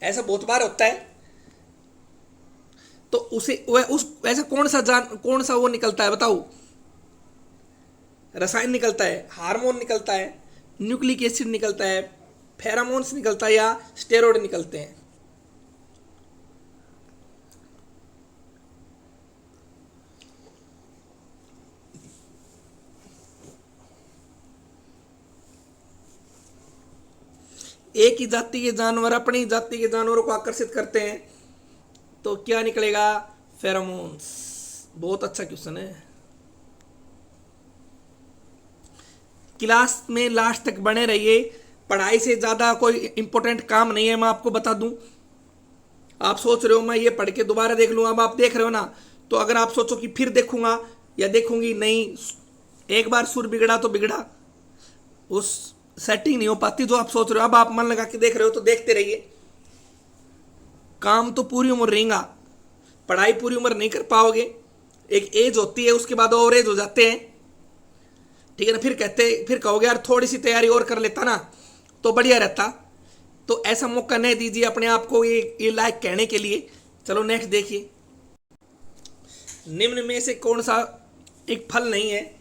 ऐसा बहुत बार होता है। तो उसे वह उस ऐसा कौन सा वो निकलता है बताओ, रसायन निकलता है, हार्मोन निकलता है, न्यूक्लिक एसिड निकलता है, फेरामोन्स निकलता है, या स्टेरॉइड निकलते हैं? एक ही जाति के जानवर अपनी जाति के जानवरों को आकर्षित करते हैं, तो क्या निकलेगा? फेरोमोन्स। बहुत अच्छा क्वेश्चन है। क्लास में लास्ट तक बने रहिए, पढ़ाई से ज़्यादा कोई इंपॉर्टेंट काम नहीं है, मैं आपको बता दूं। आप सोच रहे हो मैं ये पढ़ के दोबारा देख लूँ, अब आप देख रहे हो ना, तो अगर आप सोचो कि फिर देखूंगा या देखूंगी, नहीं, एक बार सुर बिगड़ा तो बिगड़ा, उस सेटिंग नहीं हो पाती जो आप सोच रहे हो। अब आप मन लगा के देख रहे हो तो देखते रहिए। काम तो पूरी उम्र रहेगा, पढ़ाई पूरी उम्र नहीं कर पाओगे, एक एज होती है, उसके बाद और एज हो जाते हैं, ठीक है ना। फिर कहोगे यार थोड़ी सी तैयारी और कर लेता ना तो बढ़िया रहता। तो ऐसा मौका नहीं दीजिए अपने आप को ये लायक कहने के लिए। चलो नेक्स्ट देखिए, निम्न में से कौन सा एक फल नहीं है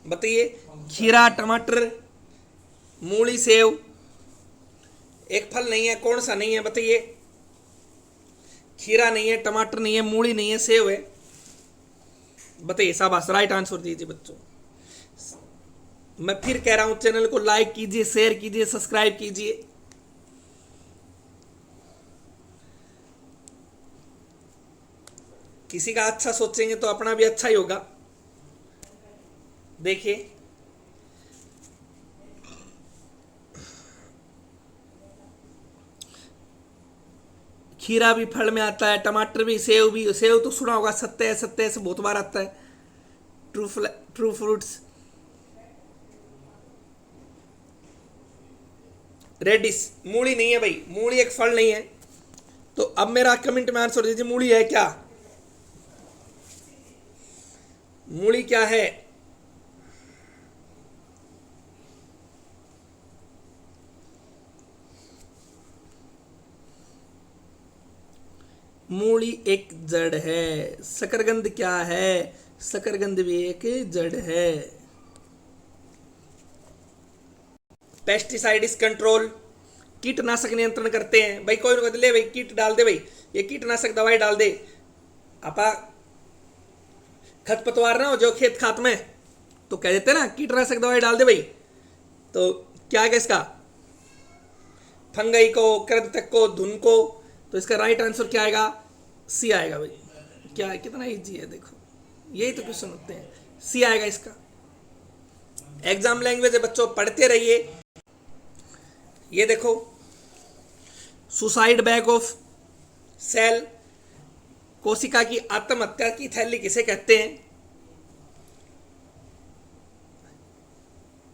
बताइए? खीरा, टमाटर, मूली, सेव। एक फल नहीं है, कौन सा नहीं है बताइए? खीरा नहीं है, टमाटर नहीं है, मूली नहीं है, सेव है। बताइए, शाबाश, राइट आंसर दीजिए बच्चों। मैं फिर कह रहा हूं, चैनल को लाइक कीजिए, शेयर कीजिए, सब्सक्राइब कीजिए। किसी का अच्छा सोचेंगे तो अपना भी अच्छा ही होगा। देखिए, खीरा भी फल में आता है, टमाटर भी, सेव भी। सेव तो सुना होगा, सत्य सत्य से बहुत बार आता है, ट्रू फ्रूट्स। रेडिस, मूली नहीं है भाई, मूली एक फल नहीं है। तो अब मेरा कमेंट में आंसर दीजिए, मूली है क्या? मूली क्या है? मूली एक जड़ है। शकरकंद क्या है? शकरकंद भी एक जड़ है। पेस्टिसाइड कंट्रोल, कीटनाशक नियंत्रण करते हैं भाई। कोई ना ले भाई, कीट डाल दे भाई, ये कीटनाशक दवाई डाल दे, आपा खरपतवार ना हो जो खेत खात में, तो कह देते ना कीटनाशक दवाई डाल दे भाई। तो क्या है इसका? फंगई को, कृंतक को, धुन को। तो इसका राइट आंसर क्या आएगा? सी आएगा भाई। क्या है, कितना इजी है, देखो यही तो क्वेश्चन होते हैं। सी आएगा इसका। एग्जाम लैंग्वेज है बच्चों, पढ़ते रहिए। ये देखो, सुसाइड बैग ऑफ सेल, कोशिका की आत्महत्या की थैली किसे कहते हैं?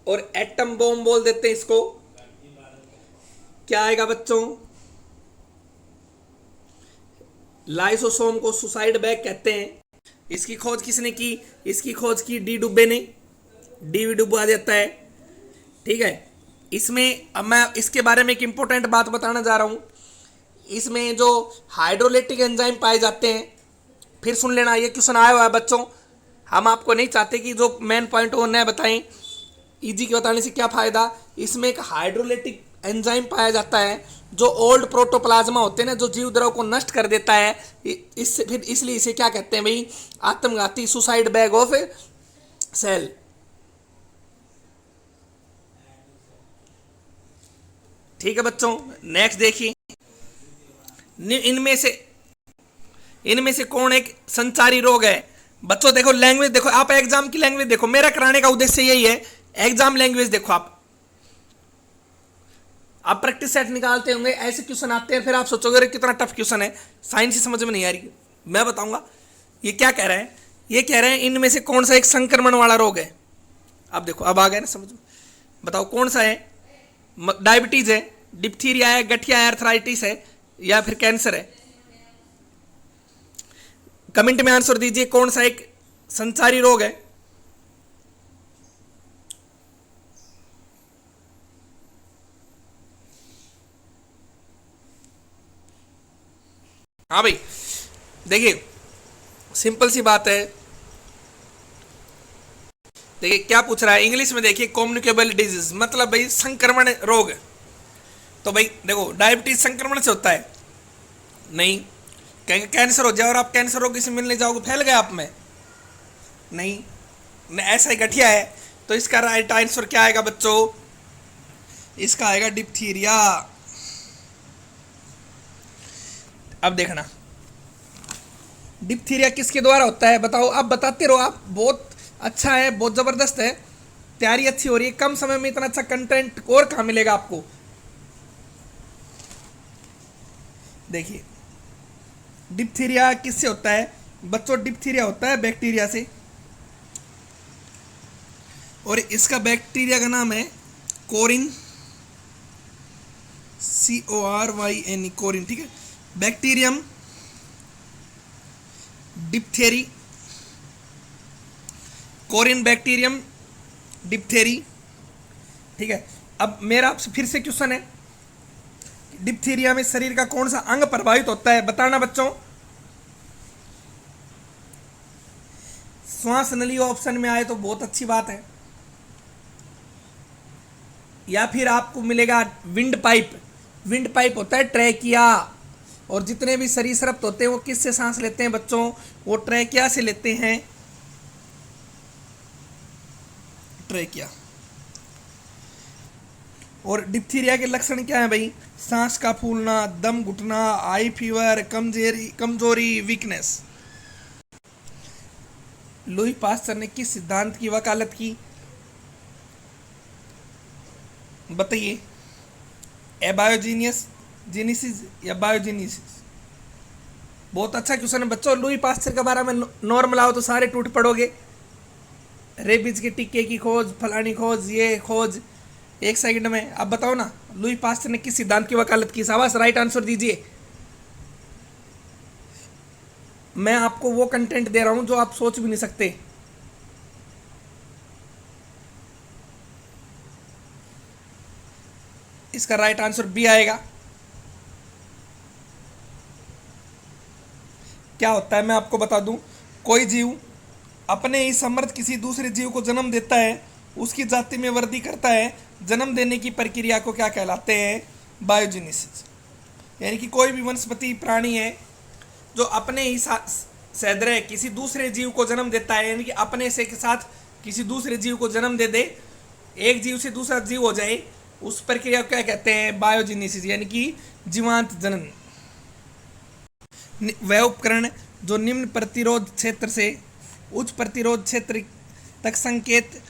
और एटम बॉम्ब बोल देते हैं इसको। क्या आएगा बच्चों? लाइसोसोम को सुसाइड बैग कहते हैं। इसकी खोज किसने की? इसकी खोज की डी डुब्बे ने। डी वी डुब्बा देता है, ठीक है। इसमें अब मैं इसके बारे में एक इंपॉर्टेंट बात बताना जा रहा हूं। इसमें जो हाइड्रोलिटिक एंजाइम पाए जाते हैं, फिर सुन लेना, ये क्वेश्चन आया हुआ है बच्चों। हम आपको नहीं चाहते कि जो मेन पॉइंट वो न बताएं, इजी के बताने से क्या फायदा। इसमें एक हाइड्रोलिटिक एंजाइम पाया जाता है जो ओल्ड प्रोटोप्लाज्मा होते हैं ना, जो जीव द्रव को नष्ट कर देता है। इससे फिर इसलिए इसे क्या कहते हैं भाई? आत्मघाती, सुसाइड बैग ऑफ सेल। ठीक है बच्चों, नेक्स्ट देखिए, इनमें से कौन एक संचारी रोग है? बच्चों देखो, लैंग्वेज देखो, आप एग्जाम की लैंग्वेज देखो। मेरा कराने का उद्देश्य यही है, एग्जाम लैंग्वेज देखो। आप प्रैक्टिस सेट निकालते होंगे, ऐसे क्वेश्चन आते हैं, फिर आप सोचोगे अरे कितना टफ क्वेश्चन है, साइंस ही समझ में नहीं आ रही। मैं बताऊंगा ये क्या कह रहे हैं। ये कह रहे हैं इनमें से कौन सा एक संक्रमण वाला रोग है। अब देखो, अब आ गए ना समझ में। बताओ कौन सा है? डायबिटीज है, डिप्थीरिया है, गठिया है, अर्थराइटिस है, या फिर कैंसर है? कमेंट में आंसर दीजिए, कौन सा एक संचारी रोग है? हाँ भाई, देखिए सिंपल सी बात है। देखिए क्या पूछ रहा है इंग्लिश में, देखिए कम्युनिकेबल डिजीज मतलब भाई संक्रमण रोग। तो भाई देखो डायबिटीज संक्रमण से होता है? नहीं। कहेंगे कैंसर हो जाए और आप कैंसर रोगी से मिलने जाओगे, फैल गए आप में? नहीं, ऐसा ही गठिया है। तो इसका राइट आंसर क्या आएगा बच्चों? इसका आएगा डिप्थीरिया। अब देखना डिप्थीरिया किसके द्वारा होता है, बताओ। आप बताते रहो, आप बहुत अच्छा है, बहुत जबरदस्त है, तैयारी अच्छी हो रही है। कम समय में इतना अच्छा कंटेंट और कहाँ मिलेगा आपको। देखिए डिप्थीरिया किससे होता है बच्चों? डिप्थीरिया होता है बैक्टीरिया से, और इसका बैक्टीरिया का नाम है कोरिन, CORYN, कोरिन। ठीक है, बैक्टीरियम डिप्थेरी, कोरिन बैक्टीरियम डिप्थेरी। ठीक है, अब मेरा आपसे फिर से क्वेश्चन है, डिप्थीरिया में शरीर का कौन सा अंग प्रभावित होता है, बताना बच्चों। श्वास नली ऑप्शन में आए तो बहुत अच्छी बात है, या फिर आपको मिलेगा विंड पाइप। विंड पाइप होता है ट्रैकिया, और जितने भी सरीसृप होते हैं वो किससे सांस लेते हैं बच्चों? वो ट्रैकिया से लेते हैं, ट्रैकिया। और डिप्थीरिया के लक्षण क्या है भाई? सांस का फूलना, दम घुटना, आई फीवर, कमजोरी, वीकनेस। लुई पास्चर ने किस सिद्धांत की वकालत की, बताइए। एबायोजीनियस, जेनेसिस या बायोजेनेसिस? बहुत अच्छा क्वेश्चन है बच्चों। लुई पास्चर के बारे में नॉर्मल आओ तो सारे टूट पड़ोगे। रेबीज के टीके की खोज, फलानी खोज, ये खोज, एक सेकंड में। अब बताओ ना, लुई पास्चर ने किस सिद्धांत की वकालत की? शाबाश, राइट आंसर दीजिए। मैं आपको वो कंटेंट दे रहा हूं जो आप सोच भी नहीं सकते। इसका राइट आंसर बी आएगा। क्या होता है मैं आपको बता दूं, कोई जीव अपने ही समर्थ किसी दूसरे जीव को जन्म देता है, उसकी जाति में वृद्धि करता है। जन्म देने की प्रक्रिया को क्या कहलाते हैं? बायोजेनेसिस। यानी कि कोई भी वनस्पति प्राणी है जो अपने ही सैद्रय किसी दूसरे जीव को जन्म देता है, यानी कि अपने से के साथ किसी दूसरे जीव को जन्म दे दे, एक जीव से दूसरा जीव हो जाए, उस प्रक्रिया को क्या कहते हैं? बायोजेनेसिस, यानी कि जीवांत जनन। वह उपकरण जो निम्न प्रतिरोध क्षेत्र से उच्च प्रतिरोध क्षेत्र तक संकेत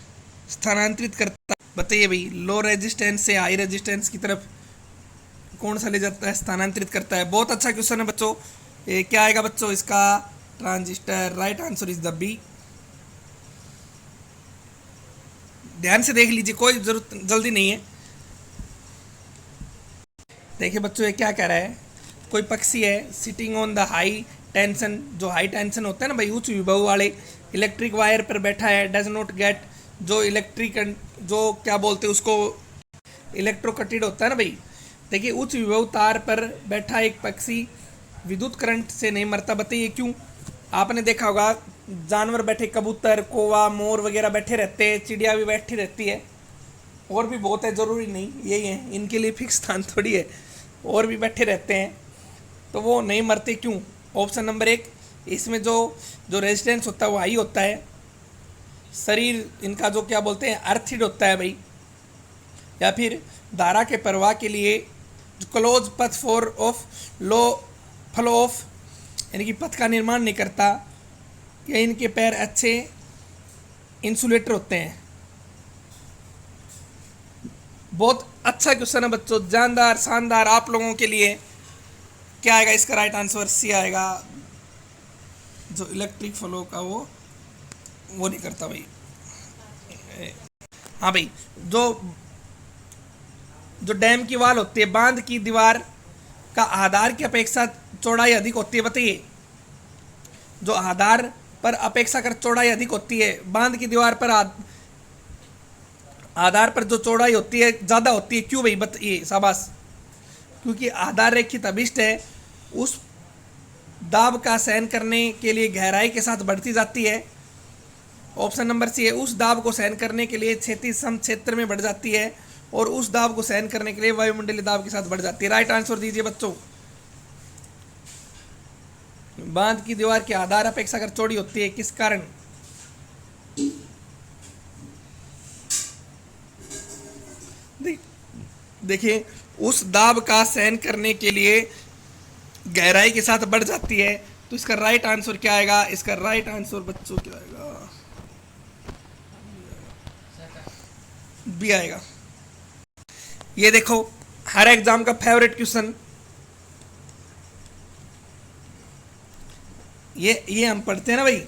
स्थानांतरित करता, बताइए भाई। लो रेजिस्टेंस से हाई रेजिस्टेंस की तरफ कौन सा ले जाता है, स्थानांतरित करता है? बहुत अच्छा क्वेश्चन है बच्चों। ये क्या आएगा बच्चों? इसका transistor. Right answer is the B. ध्यान से देख लीजिए, कोई जरूरत जल्दी नहीं है। देखिए बच्चों ये क्या कह रहा है, कोई पक्षी है sitting on the high tension, जो हाई टेंशन होता है ना भाई, उच्च विभव वाले इलेक्ट्रिक वायर पर बैठा है, डज नॉट गेट, जो इलेक्ट्रिक, जो क्या बोलते हैं उसको, इलेक्ट्रोकटेड होता है ना भाई। देखिए उच्च विभव तार पर बैठा एक पक्षी विद्युत करंट से नहीं मरता, बताइए क्यों? आपने देखा होगा जानवर बैठे, कबूतर, कौवा, मोर वगैरह बैठे रहते हैं, चिड़िया भी बैठी रहती है, और भी बहुत है, ज़रूरी नहीं यही है, इनके लिए फिक्स स्थान थोड़ी है, और भी बैठे रहते हैं, तो वो नहीं मरते क्यों? ऑप्शन नंबर 1, इसमें जो जो रेजिस्टेंस होता है वो हाई होता है, शरीर इनका जो क्या बोलते हैं अर्थिड होता है भाई, या फिर धारा के प्रवाह के लिए जो क्लोज पथ for of low flow of, यानी कि पथ का निर्माण नहीं करता, या इनके पैर अच्छे इंसुलेटर होते हैं। बहुत अच्छा क्वेश्चन है बच्चों, जानदार, शानदार आप लोगों के लिए। क्या आएगा इसका राइट आंसर? सी आएगा, जो इलेक्ट्रिक फ्लो का वो नहीं करता भाई। हाँ भाई, जो डैम की वाल होती है, बांध की दीवार का आधार की अपेक्षा चौड़ाई अधिक होती है, बताइए। जो आधार पर अपेक्षाकृत चौड़ाई अधिक होती है, बांध की दीवार पर आधार पर जो चौड़ाई होती है ज़्यादा होती है, क्यों भाई बताइए? शाबाश। क्योंकि आधार रेखित अभिष्ट है, उस दाब का सहन करने के लिए गहराई के साथ बढ़ती जाती है। ऑप्शन नंबर सी है, उस दाब को सहन करने के लिए क्षैतिज सम क्षेत्र में बढ़ जाती है और उस दाब को सहन करने के लिए वायुमंडलीय दाब के साथ बढ़ जाती है। राइट आंसर दीजिए बच्चों। बांध की दीवार की आधार अपेक्षाकृत चौड़ी होती है, किस कारण? देखिए, उस दाब का सहन करने के लिए गहराई के साथ बढ़ जाती है, तो इसका राइट आंसर क्या आएगा? इसका राइट आंसर बच्चों क्या आएगा? बी आएगा। ये देखो, हर एग्जाम का फेवरेट क्वेश्चन, ये हम पढ़ते हैं ना भाई।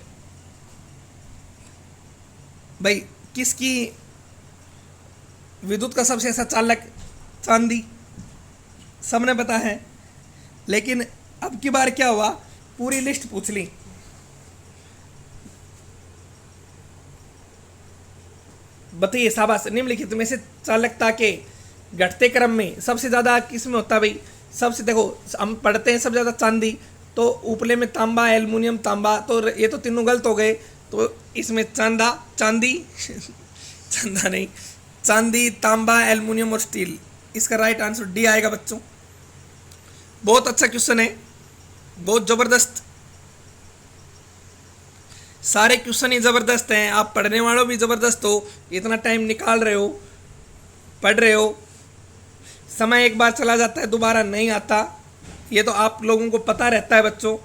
भाई किसकी विद्युत का सबसे ऐसा चालक? चांदी, सबने पता है। लेकिन अब की बार क्या हुआ, पूरी लिस्ट पूछ ली। बताइए शाबाश। निम्नलिखित में से चालकता के घटते क्रम में सबसे ज्यादा किस में होता है भाई? सबसे देखो, हम पढ़ते हैं सबसे ज्यादा चांदी, तो उपले में तांबा, एल्युमिनियम, तांबा, तो ये तो तीनों गलत हो गए। तो इसमें चांदी चंदा नहीं, चांदी, तांबा, एल्युमिनियम और स्टील। इसका राइट आंसर डी आएगा बच्चों। बहुत अच्छा क्वेश्चन है, बहुत जबरदस्त। सारे क्वेश्चन ही जबरदस्त हैं। आप पढ़ने वालों भी जबरदस्त हो, इतना टाइम निकाल रहे हो, पढ़ रहे हो। समय एक बार चला जाता है, दोबारा नहीं आता, ये तो आप लोगों को पता रहता है बच्चों।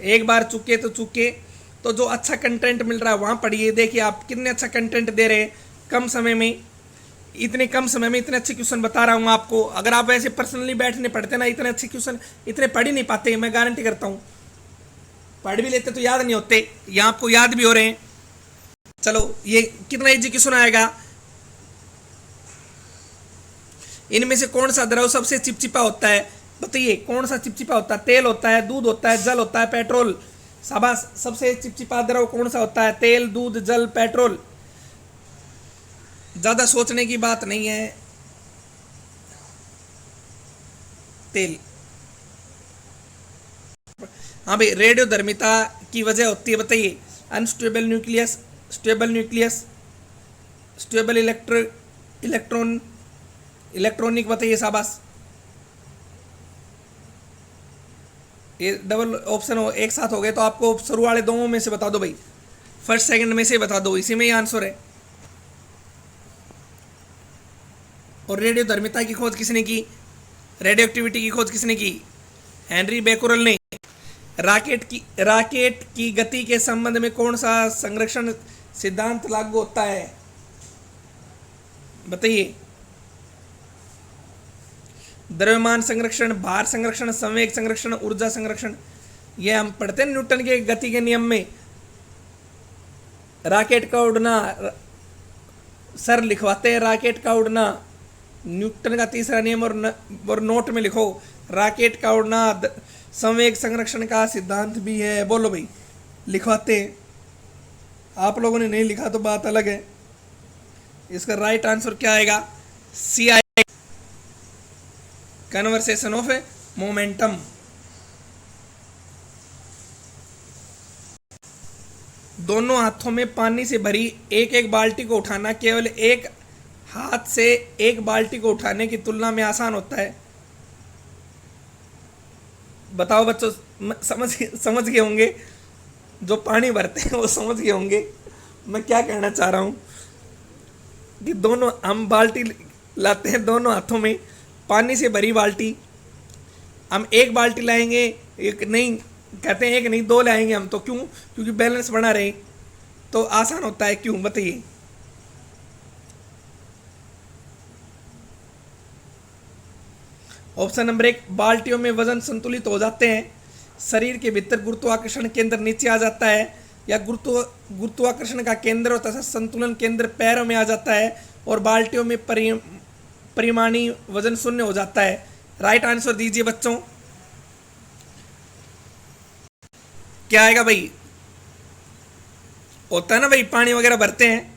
एक बार चुके तो चुके। तो जो अच्छा कंटेंट मिल रहा है वहाँ पढ़िए। देखिए आप कितने अच्छा कंटेंट दे रहे हैं, कम समय में, इतने कम समय में इतने अच्छे क्वेश्चन बता रहा हूँ आपको। अगर आप ऐसे पर्सनली बैठने पढ़ते ना, इतने अच्छे क्वेश्चन इतने पढ़ ही नहीं पाते, मैं गारंटी करता हूँ। पढ़ भी लेते तो याद नहीं होते, यहाँ आपको याद भी हो रहे हैं। चलो, ये कितना इजी क्वेश्चन आएगा। इनमें से कौन सा द्रव सबसे चिपचिपा होता है? बताइए, कौन सा चिपचिपा होता है? तेल होता है, दूध होता है, जल होता है, पेट्रोल? शाबाश। सबसे चिपचिपा द्रव कौन सा होता है? तेल, दूध, जल, पेट्रोल। ज्यादा सोचने की बात नहीं है, तेल। हाँ भाई, रेडियोधर्मिता की वजह होती है, बताइए। Unstable nucleus, stable nucleus, stable electron, electronic, बताइए शाबाश। ये डबल ऑप्शन हो, एक साथ हो गए, तो आपको शुरू वाले दोनों में से बता दो भाई, फर्स्ट सेकंड में से बता दो, इसी में ही आंसर है। और रेडियोधर्मिता की खोज किसने की? रेडियोएक्टिविटी की खोज किसने की? हेनरी बेकुरल ने। राकेट की गति के संबंध में कौन सा संरक्षण सिद्धांत लागू होता है? बताइए। द्रव्यमान संरक्षण, भार संरक्षण, संवेग संरक्षण, ऊर्जा संरक्षण। ये हम पढ़ते हैं न्यूटन के गति के नियम में। राकेट का उड़ना, सर लिखवाते हैं राकेट का उड़ना, न्यूटन का तीसरा नियम, और नोट में लिखो राकेट का उड़ना संवेग संरक्षण का सिद्धांत भी है। बोलो भाई, लिखवाते हैं। आप लोगों ने नहीं लिखा तो बात अलग है। इसका राइट आंसर क्या आएगा? सी आएगा, कन्वर्सेशन ऑफ मोमेंटम। दोनों हाथों में पानी से भरी एक एक बाल्टी को उठाना केवल एक हाथ से एक बाल्टी को उठाने की तुलना में आसान होता है। बताओ बच्चों, समझ गए होंगे, जो पानी भरते हैं वो समझ गए होंगे मैं क्या कहना चाह रहा हूँ। कि दोनों हम बाल्टी लाते हैं, दोनों हाथों में पानी से भरी बाल्टी। हम एक बाल्टी लाएंगे, एक नहीं, कहते हैं एक नहीं दो लाएंगे हम, तो क्यों? क्योंकि बैलेंस बना रहे, तो आसान होता है। क्यों? बताइए। ऑप्शन नंबर एक, बाल्टियों में वजन संतुलित हो जाते हैं, शरीर के भीतर गुरुत्वाकर्षण केंद्र नीचे आ जाता है, या गुरुत्वाकर्षण का केंद्र तथा संतुलन केंद्र पैरों में आ जाता है, और बाल्टियों में परिमाणी वजन शून्य हो जाता है। राइट आंसर दीजिए बच्चों, क्या आएगा भाई? होता है ना भाई, पानी वगैरह भरते हैं।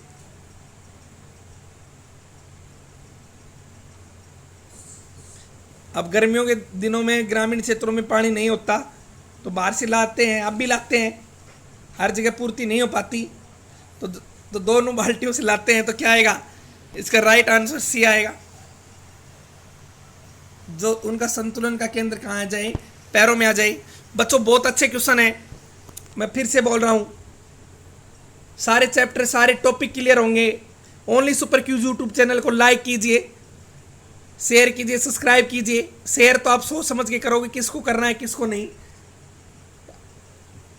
अब गर्मियों के दिनों में ग्रामीण क्षेत्रों में पानी नहीं होता, तो बाहर से लाते हैं, अब भी लाते हैं, हर जगह पूर्ति नहीं हो पाती, तो दोनों बाल्टियों से लाते हैं। तो क्या आएगा? इसका राइट आंसर सी आएगा। जो उनका संतुलन का केंद्र कहाँ आ जाए? पैरों में आ जाए। बच्चों बहुत अच्छे क्वेश्चन है, मैं फिर से बोल रहा हूँ, सारे चैप्टर सारे टॉपिक क्लियर होंगे। Only super cues YouTube channel को लाइक कीजिए, शेयर कीजिए, सब्सक्राइब कीजिए। शेयर तो आप सोच समझ के करोगे किसको करना है किसको नहीं।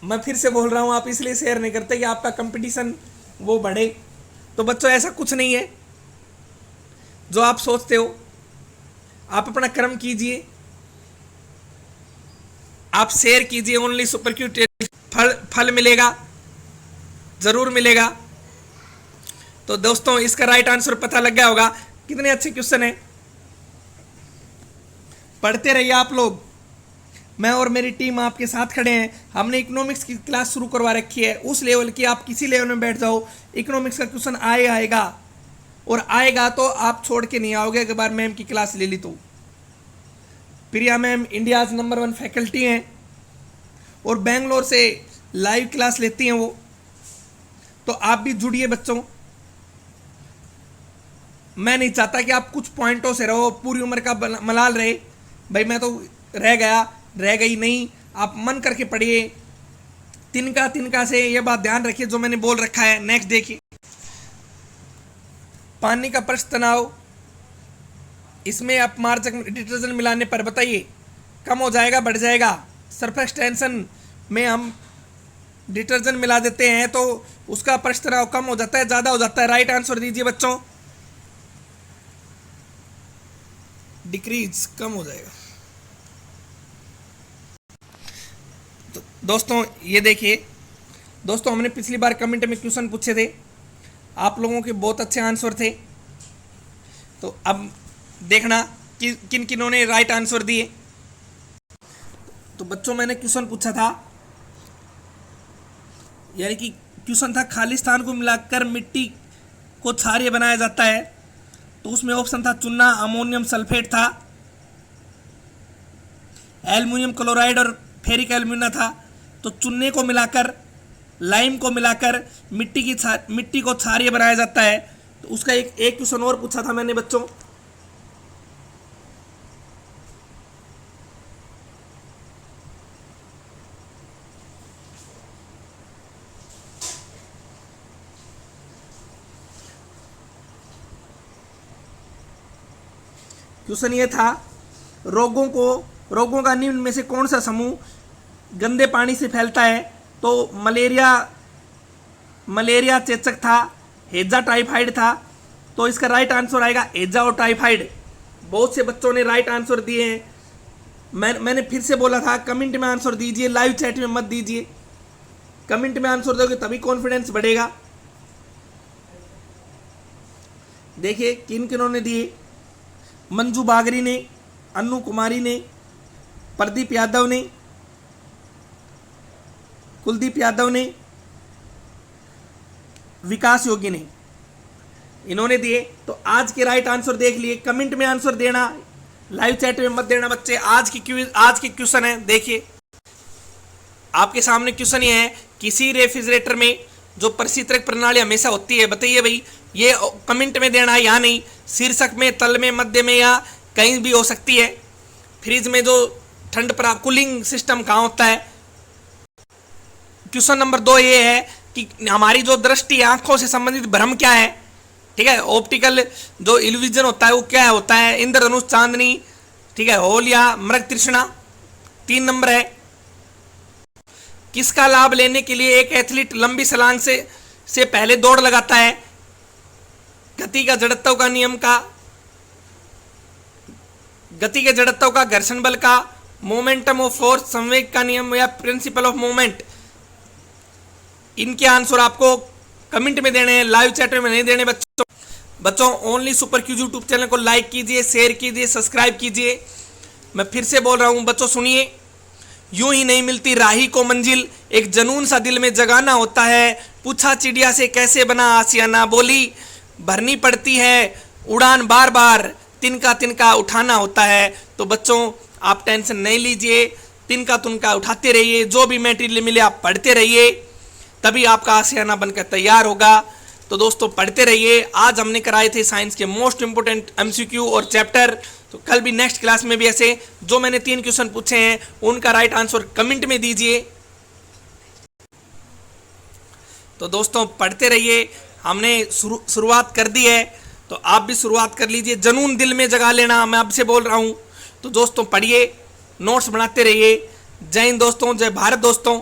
मैं फिर से बोल रहा हूँ, आप इसलिए शेयर नहीं करते कि आपका कंपटीशन वो बढ़े। तो बच्चों ऐसा कुछ नहीं है जो आप सोचते हो। आप अपना कर्म कीजिए, आप शेयर कीजिए। ओनली सुपर क्यूज फल मिलेगा, जरूर मिलेगा। तो दोस्तों इसका राइट आंसर पता लग गया होगा। कितने अच्छे क्वेश्चन है, पढ़ते रहिए आप लोग। मैं और मेरी टीम आपके साथ खड़े हैं। हमने इकोनॉमिक्स की क्लास शुरू करवा रखी है, उस लेवल की। आप किसी लेवल में बैठ जाओ, इकोनॉमिक्स का क्वेश्चन आएगा, और आएगा तो आप छोड़ के नहीं आओगे। एक बार मैम की क्लास ले ली तो। प्रिया मैम इंडियाज नंबर 1 फैकल्टी हैं, और बेंगलोर से लाइव क्लास लेती हैं वो। तो आप भी जुड़िए बच्चों। मैं नहीं चाहता कि आप कुछ पॉइंटों से रहो, पूरी उम्र का मलाल रहे भाई मैं तो रह गया रह गई। नहीं, आप मन करके पढ़िए, तिनका तिनका से। ये बात ध्यान रखिए जो मैंने बोल रखा है। नेक्स्ट देखिए, पानी का पृष्ठ तनाव, इसमें अपमार्जक डिटर्जेंट मिलाने पर बताइए कम हो जाएगा बढ़ जाएगा? सरफेस टेंशन में हम डिटर्जेंट मिला देते हैं तो उसका पृष्ठ तनाव कम हो जाता है, ज़्यादा हो जाता है? राइट आंसर दीजिए बच्चों। डिक्रीज, कम हो जाएगा। तो दोस्तों ये देखिए दोस्तों, हमने पिछली बार कमेंट में क्वेश्चन पूछे थे, आप लोगों के बहुत अच्छे आंसर थे। तो अब देखना कि किन किन्हों ने राइट आंसर दिए। तो बच्चों मैंने क्वेश्चन पूछा था, यानी कि क्वेश्चन था खालिस्तान को मिलाकर मिट्टी को क्षारीय बनाया जाता है। तो उसमें ऑप्शन था चूना, अमोनियम सल्फेट था, एल्युमिनियम क्लोराइड और फेरिक एल्यूमिना था। तो चूने को मिलाकर, लाइम को मिलाकर मिट्टी को क्षारीय बनाया जाता है। तो उसका एक क्वेश्चन और पूछा था मैंने बच्चों। क्वेश्चन ये था, रोगों का निम्न में से कौन सा समूह गंदे पानी से फैलता है? तो मलेरिया चेचक था, हेजा टाइफाइड था। तो इसका राइट आंसर आएगा हेजा और टाइफाइड। बहुत से बच्चों ने राइट आंसर दिए हैं। मैंने फिर से बोला था कमेंट में आंसर दीजिए, लाइव चैट में मत दीजिए। कमेंट में आंसर दोगे तभी कॉन्फिडेंस बढ़ेगा। देखिए किन किन्हों ने दिए, मंजू बागरी ने, अन्नू कुमारी ने, प्रदीप यादव ने, कुलदीप यादव ने, विकास योगी ने, इन्होंने दिए। तो आज के राइट आंसर देख लिए। कमेंट में आंसर देना, लाइव चैट में मत देना बच्चे। आज की क्वेश्चन है, देखिए आपके सामने क्वेश्चन ये है, किसी रेफ्रिजरेटर में जो परिशीतरक प्रणाली हमेशा होती है, बताइए भाई ये कमेंट में देना है या नहीं। शीर्षक में, तल में, मध्य में या कहीं भी हो सकती है। फ्रिज में जो ठंड पर कूलिंग सिस्टम कहाँ होता है? क्वेश्चन नंबर 2 ये है कि हमारी जो दृष्टि, आंखों से संबंधित भ्रम क्या है? ठीक है, ऑप्टिकल जो इल्यूजन होता है वो क्या होता है? इंद्रधनुष, चांदनी, ठीक है, होल या मृग तृष्णा। 3 नंबर है, किसका लाभ लेने के लिए एक एथलीट लंबी छलांग से पहले दौड़ लगाता है? गति का, जड़त्व का नियम का, गति के जड़त्व का, घर्षण बल का, मोमेंटम ऑफ फोर्स, संवेग का नियम या प्रिंसिपल ऑफ मोमेंट। इनके आंसर आपको कमेंट में देने हैं, लाइव चैट में नहीं देने बच्चों। Only super cues YouTube channel को लाइक कीजिए, शेयर कीजिए, सब्सक्राइब कीजिए। मैं फिर से बोल रहा हूं बच्चों, सुनिए। यूं ही नहीं मिलती राही को मंजिल, एक जनून सा दिल में जगाना होता है। पूछा चिड़िया से कैसे बना आसियाना, बोली भरनी पड़ती है उड़ान बार बार, तिनका तिनका उठाना होता है। तो बच्चों आप टेंशन नहीं लीजिए, तिनका तुनका उठाते रहिए, जो भी मटेरियल मिले आप पढ़ते रहिए, तभी आपका आशियाना बनकर तैयार होगा। तो दोस्तों पढ़ते रहिए। आज हमने कराए थे साइंस के मोस्ट इंपोर्टेंट एमसीक्यू और चैप्टर। तो कल भी नेक्स्ट क्लास में भी ऐसे जो मैंने 3 क्वेश्चन पूछे हैं उनका राइट आंसर कमेंट में दीजिए। तो दोस्तों पढ़ते रहिए। हमने शुरुआत कर दी है तो आप भी शुरुआत कर लीजिए। जुनून दिल में जगा लेना, मैं आपसे बोल रहा हूँ। तो दोस्तों पढ़िए, नोट्स बनाते रहिए। जय हिंद दोस्तों, जय भारत दोस्तों।